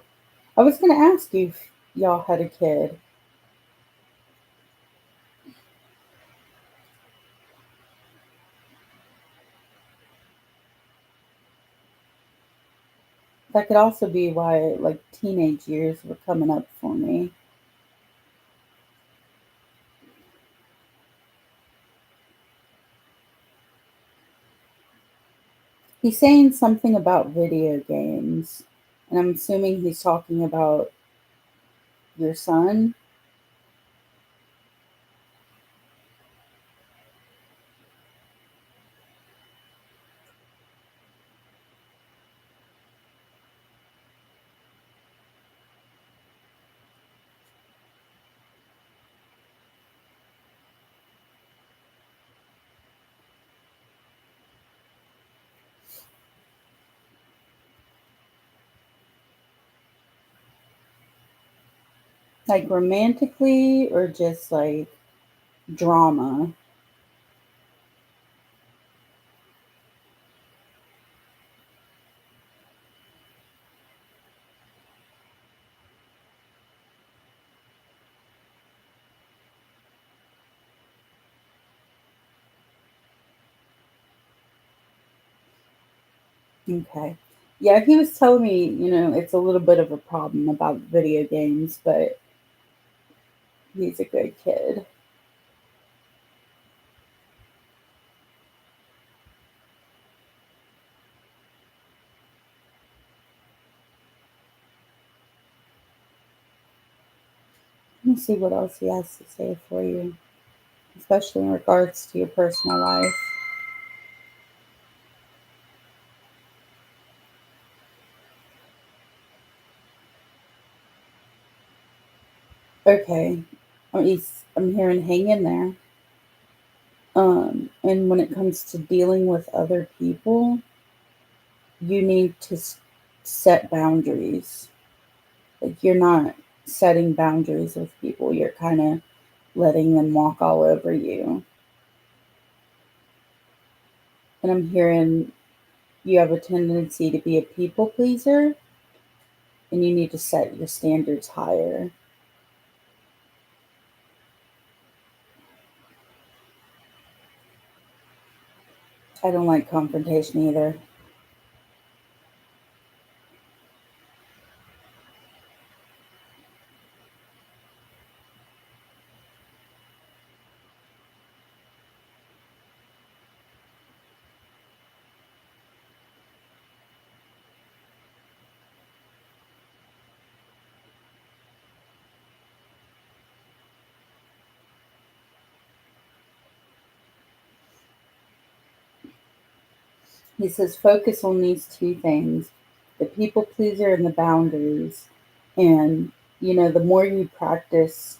I was going to ask you if y'all had a kid. That could also be why, like, teenage years were coming up for me. He's saying something about video games, and I'm assuming he's talking about your son. Like, romantically or just like drama? Okay. Yeah, he was telling me, it's a little bit of a problem about video games, but he's a good kid. Let me see what else he has to say for you, especially in regards to your personal life. Okay. I'm hearing hang in there. And when it comes to dealing with other people, you need to set boundaries. Like, you're not setting boundaries with people, you're kind of letting them walk all over you. And I'm hearing you have a tendency to be a people pleaser and you need to set your standards higher. I don't like confrontation either. He says focus on these two things, the people pleaser and the boundaries. And, the more you practice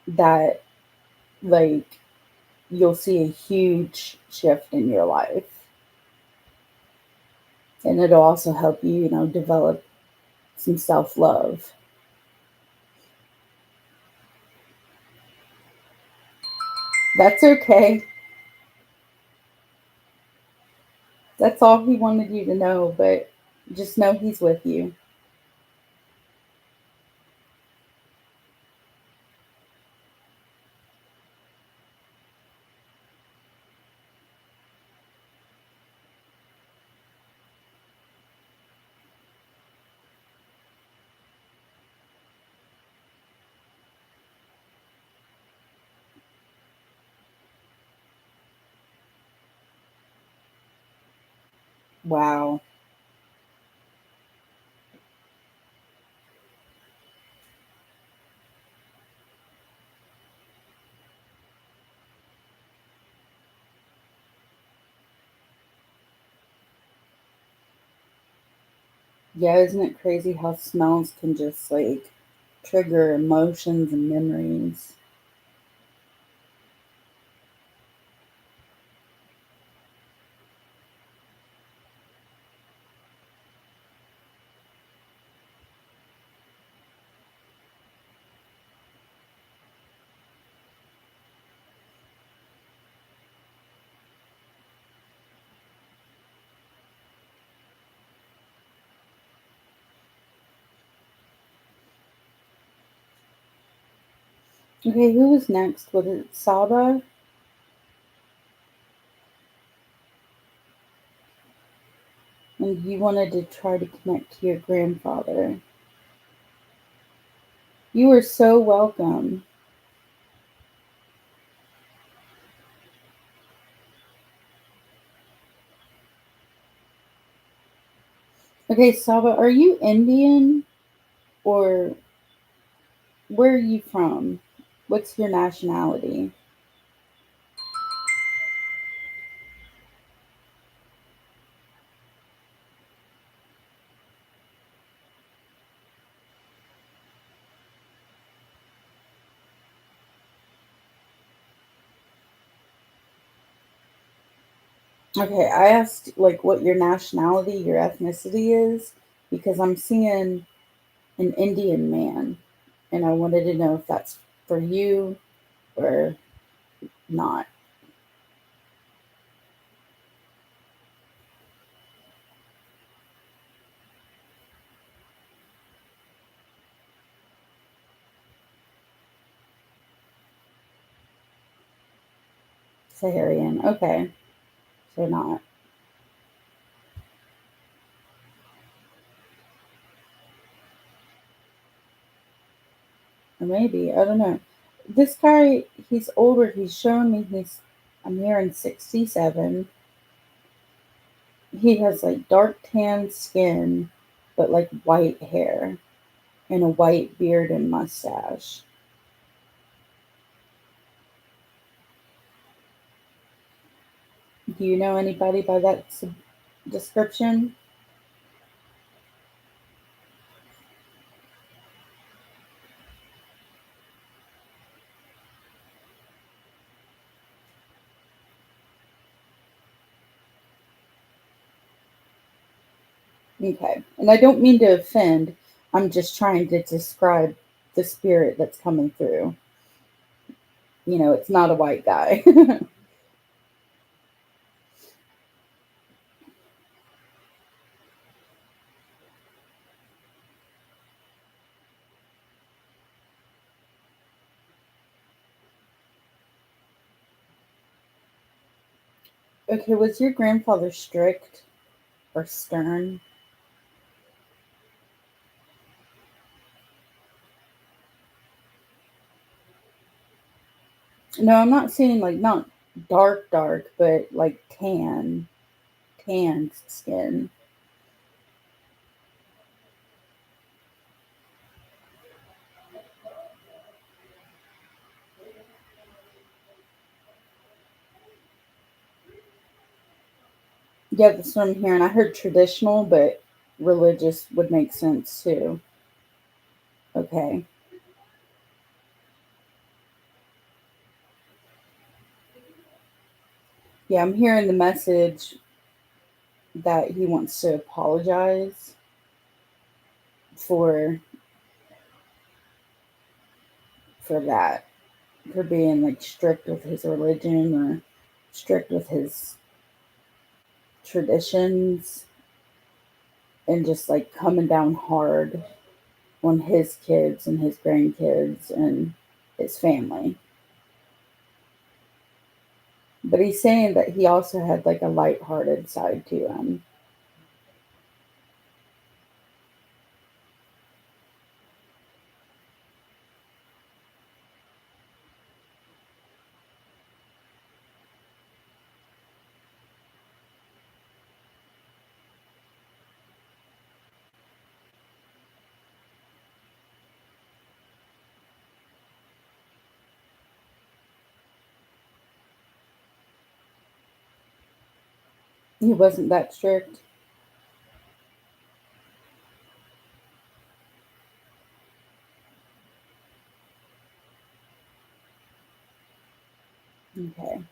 that, like, you'll see a huge shift in your life. And it'll also help you, develop some self love. That's okay. That's all he wanted you to know, but just know he's with you. Wow. Yeah, isn't it crazy how smells can just like trigger emotions and memories? Okay, who was next? Was it Saba? And you wanted to try to connect to your grandfather. You are so welcome. Okay, Saba, are you Indian or where are you from? What's your nationality? Okay, I asked like what your nationality, your ethnicity is, because I'm seeing an Indian man, and I wanted to know if that's for you or not. Saharian. Okay, so not. Or maybe, I don't know. This guy, he's older. He's showing me I'm hearing 67. He has like dark tan skin, but like white hair and a white beard and mustache. Do you know anybody by that description? Okay. And I don't mean to offend. I'm just trying to describe the spirit that's coming through. It's not a white guy. Okay, was your grandfather strict or stern? No, I'm not saying like not dark, dark, but like tan skin. Yeah, that's what I'm hearing. I heard traditional, but religious would make sense too. Okay. Yeah, I'm hearing the message that he wants to apologize for that, for being like strict with his religion or strict with his traditions and just like coming down hard on his kids and his grandkids and his family. But he's saying that he also had like a lighthearted side to him. He wasn't that strict. Okay.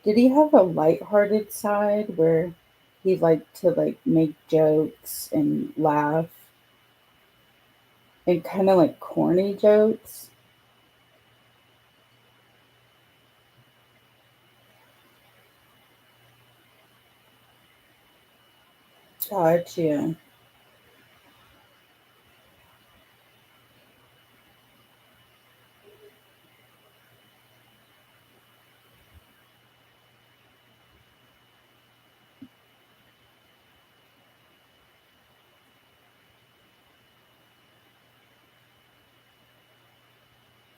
Did he have a lighthearted side where he liked to like make jokes and laugh and kind of like corny jokes? Gotcha.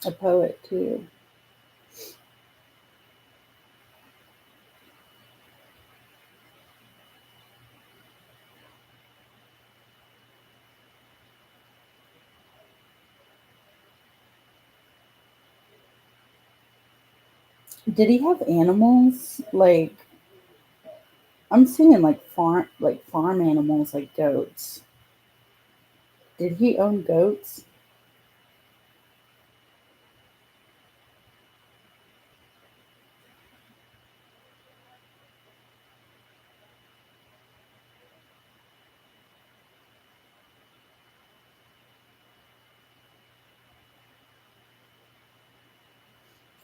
A poet too. Did he have animals? Like I'm seeing like farm animals like goats. Did he own goats?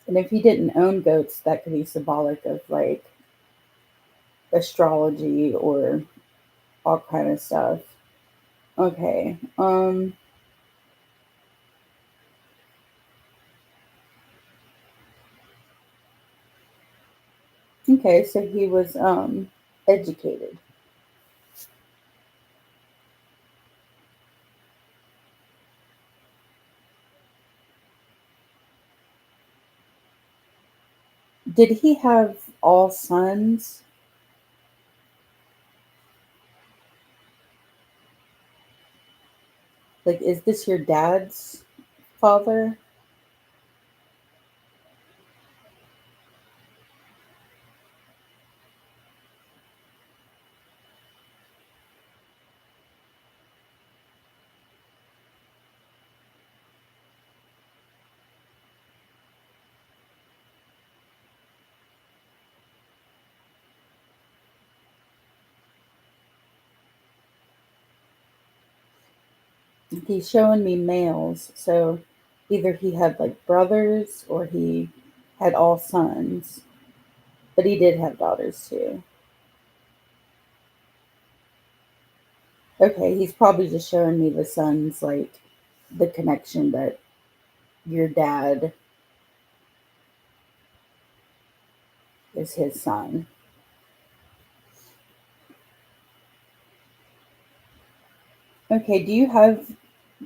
And if he didn't own goats, that could be symbolic of like astrology or all kind of stuff. Okay. Okay, so he was educated. Did he have all sons? Like is this your dad's father? He's showing me males, so either he had like brothers or he had all sons, but he did have daughters too. Okay, he's probably just showing me the sons, like the connection that your dad is his son. Okay, do you have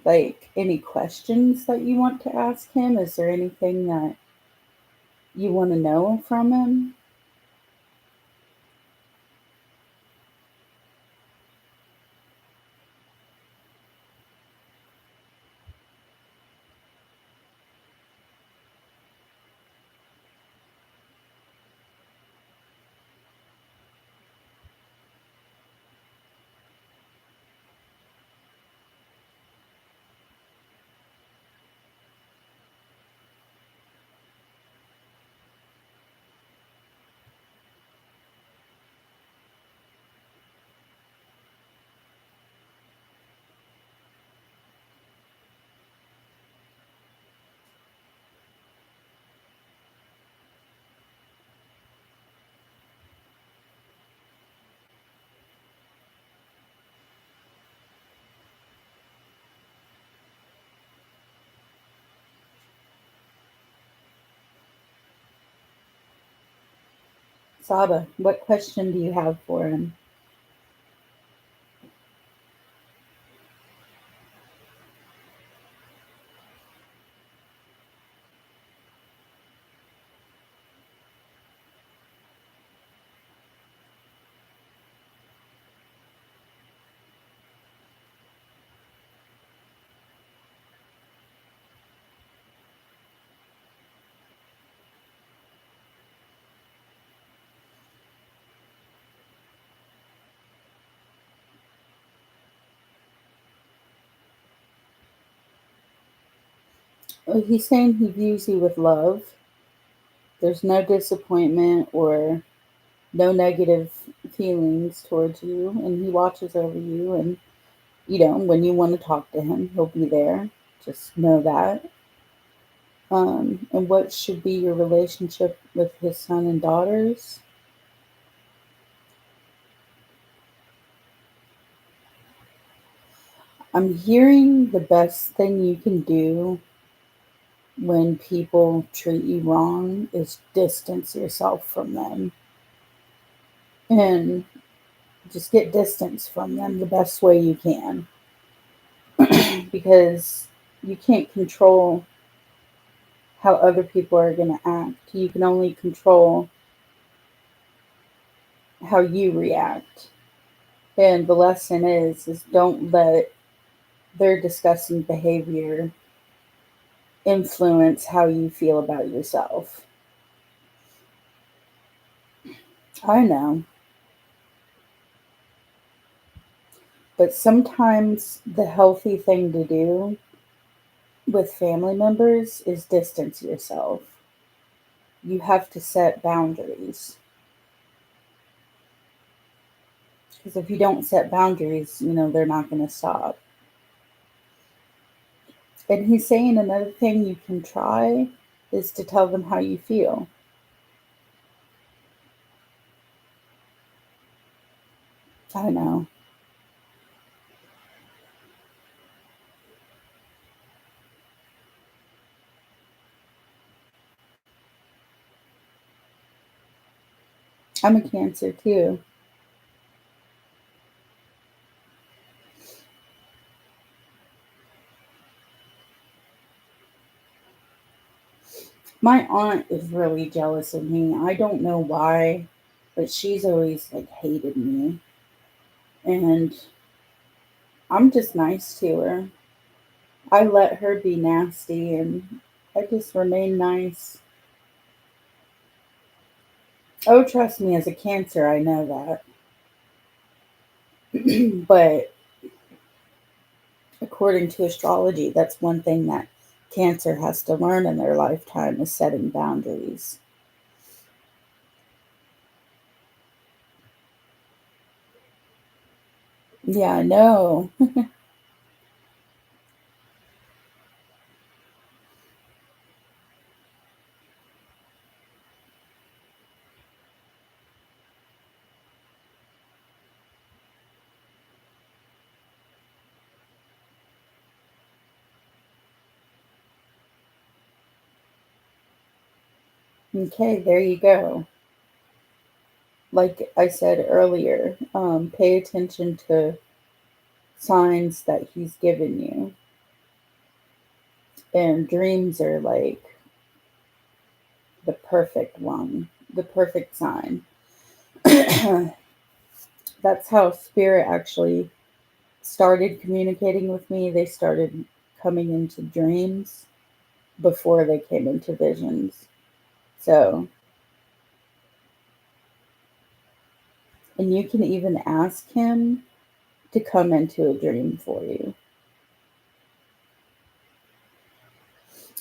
Like any questions that you want to ask him? Is there anything that you want to know from him? Saba, what question do you have for him? Well, he's saying he views you with love. There's no disappointment or no negative feelings towards you, and he watches over you. And, when you want to talk to him, he'll be there. Just know that. And what should be your relationship with his son and daughters? I'm hearing the best thing you can do when people treat you wrong is distance yourself from them and just get distance from them the best way you can because you can't control how other people are going to act. You can only control how you react. And the lesson is don't let their disgusting behavior influence how you feel about yourself. I know, but sometimes the healthy thing to do with family members is distance yourself. You have to set boundaries. Because if you don't set boundaries, they're not going to stop. And he's saying another thing you can try is to tell them how you feel. I know. I'm a Cancer too. My aunt is really jealous of me. I don't know why, but she's always like hated me. And I'm just nice to her. I let her be nasty and I just remain nice. Oh, trust me, as a Cancer, I know that. But according to astrology, that's one thing that Cancer has to learn in their lifetime is setting boundaries. Yeah, I know. Okay, there you go. Like I said earlier, pay attention to signs that he's given you. And dreams are like the perfect one, the perfect sign. That's how spirit actually started communicating with me. They started coming into dreams before they came into visions. So, and you can even ask him to come into a dream for you.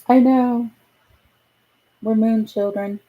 I know, we're moon children.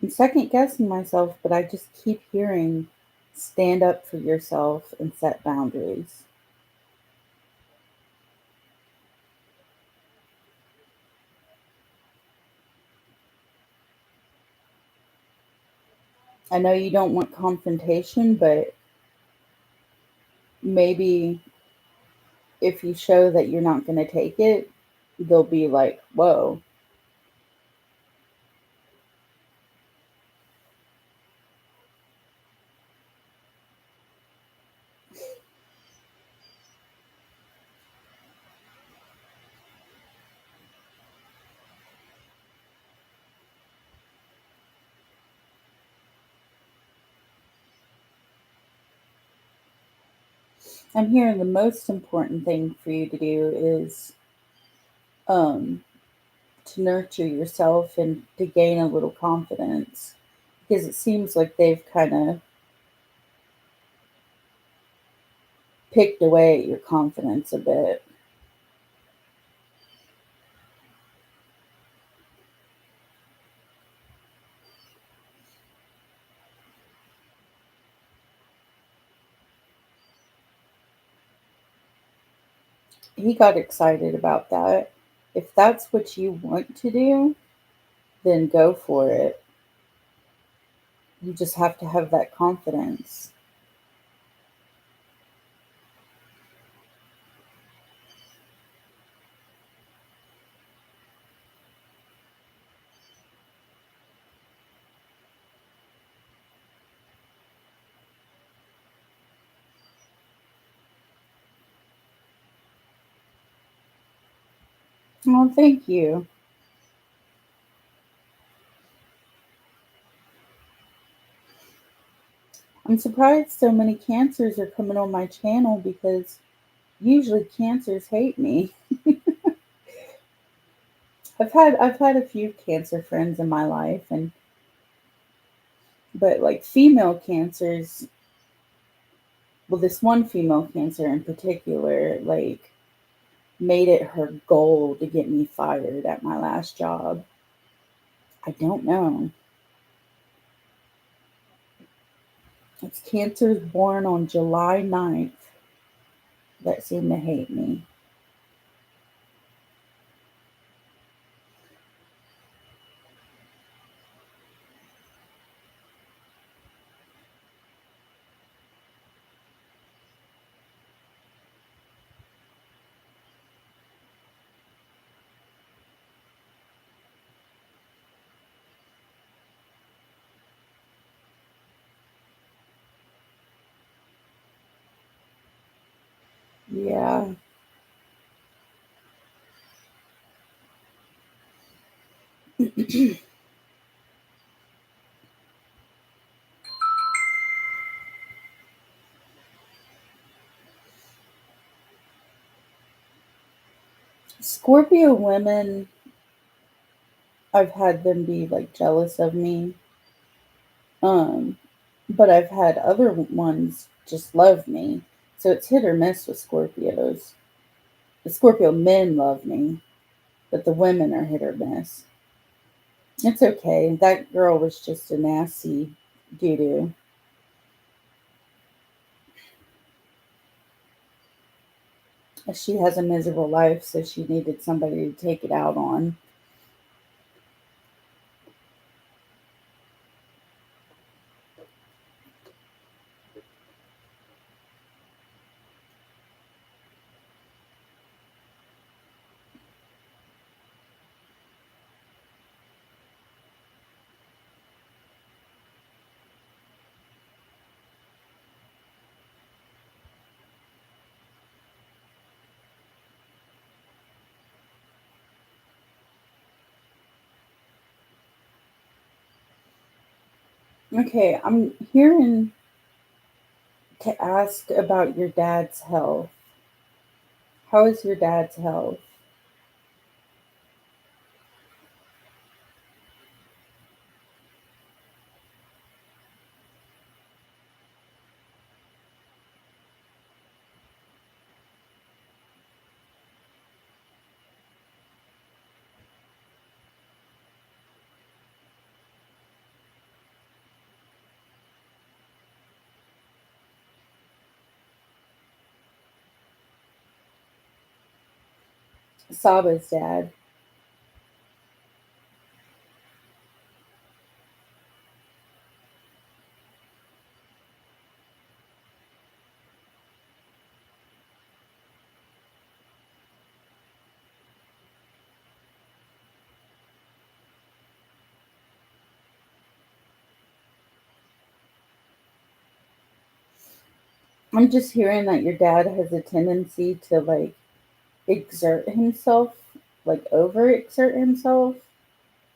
I'm second guessing myself, but I just keep hearing stand up for yourself and set boundaries. I know you don't want confrontation, but maybe if you show that you're not going to take it, they'll be like, whoa. I'm hearing the most important thing for you to do is um, to nurture yourself and to gain a little confidence because it seems like they've kind of picked away at your confidence a bit. He got excited about that. If that's what you want to do, then go for it. You just have to have that confidence. Well, thank you. I'm surprised so many cancers are coming on my channel because usually cancers hate me. I've had a few cancer friends in my life and but like female cancers, well this one female cancer in particular like made it her goal to get me fired at my last job. I don't know. It's cancers born on July 9th that seem to hate me. Yeah. Scorpio women, I've had them be like jealous of me. Um, but I've had other ones just love me. So it's hit or miss with Scorpios. The Scorpio men love me. but the women are hit or miss. It's okay. That girl was just a nasty doo doo. She has a miserable life, so she needed somebody to take it out on. Okay, I'm hearing to ask about your dad's health. How is your dad's health? Saba's dad. I'm just hearing that your dad has a tendency to like exert himself, like overexert himself,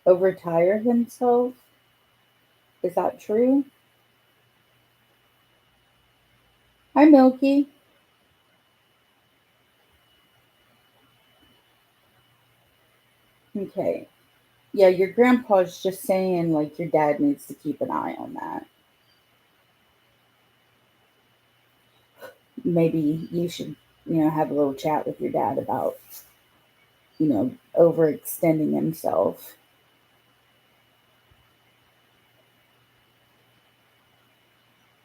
overtire himself. Is that true? Hi, Milky. Okay. Yeah, your grandpa's just saying like your dad needs to keep an eye on that. Maybe you should, have a little chat with your dad about, overextending himself.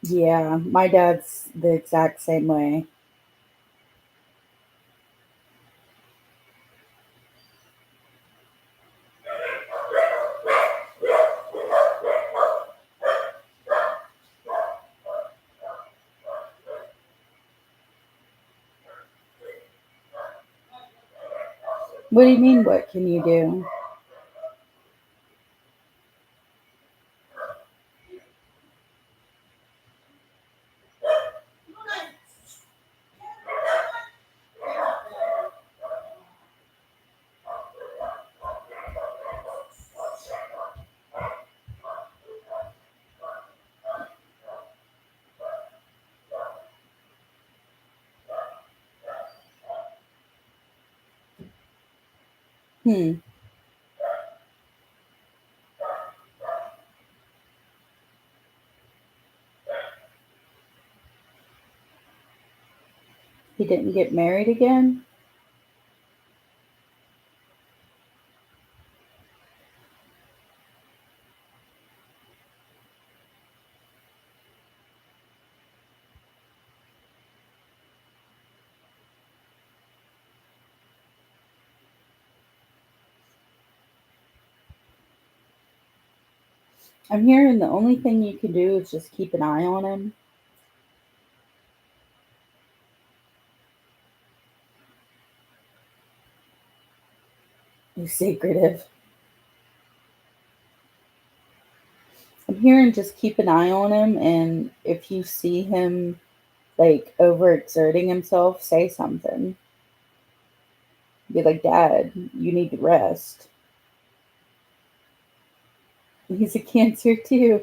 Yeah, my dad's the exact same way. What do you mean, what can you do? Hmm, he didn't get married again? I'm hearing the only thing you can do is just keep an eye on him. He's secretive. I'm hearing just keep an eye on him, and if you see him like overexerting himself, say something. Be like, Dad, you need to rest. He's a cancer too.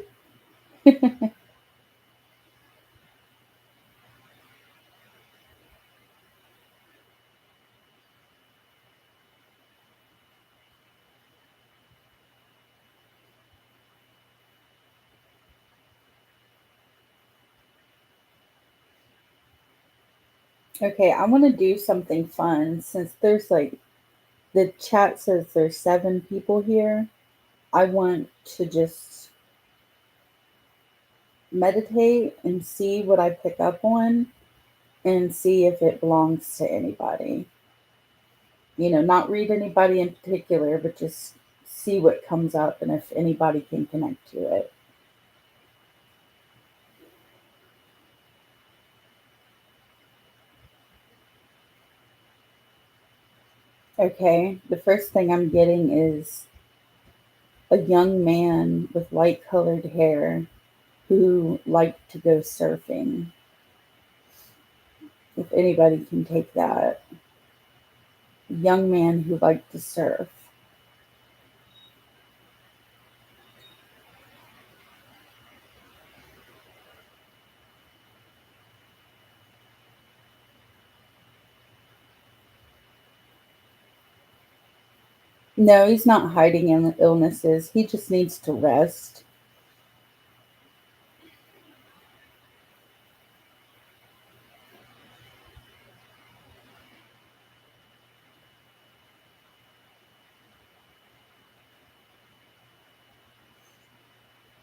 Okay, I want to do something fun since there's like The chat says there's 7 people here. I want to just meditate and see what I pick up on and see if it belongs to anybody. Not read anybody in particular, but just see what comes up and if anybody can connect to it. Okay, the first thing I'm getting is a young man with light colored hair who liked to go surfing. If anybody can take that. A young man who liked to surf. No, he's not hiding illnesses. He just needs to rest.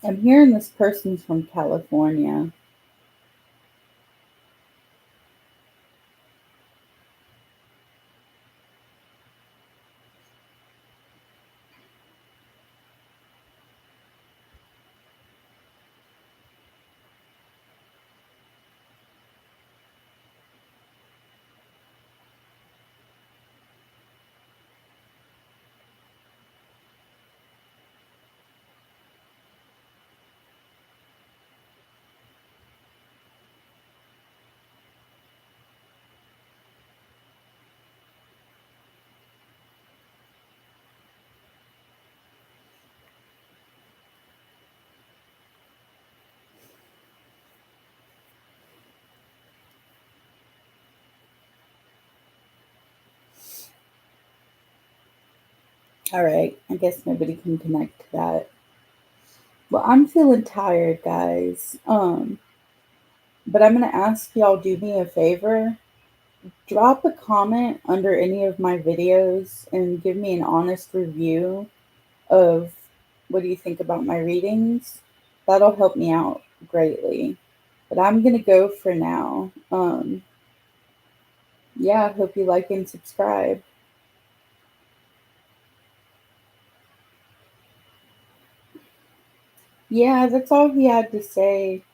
I'm hearing this person's from California. All right, I guess nobody can connect to that. Well, I'm feeling tired, guys. But I'm gonna ask y'all do me a favor. Drop a comment under any of my videos and give me an honest review of what do you think about my readings. That'll help me out greatly. But I'm gonna go for now. Yeah, hope you like and subscribe. Yeah, that's all he had to say.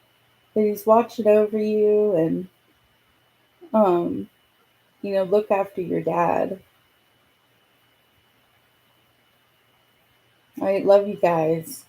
That he's watching over you and um, look after your dad. I love you guys.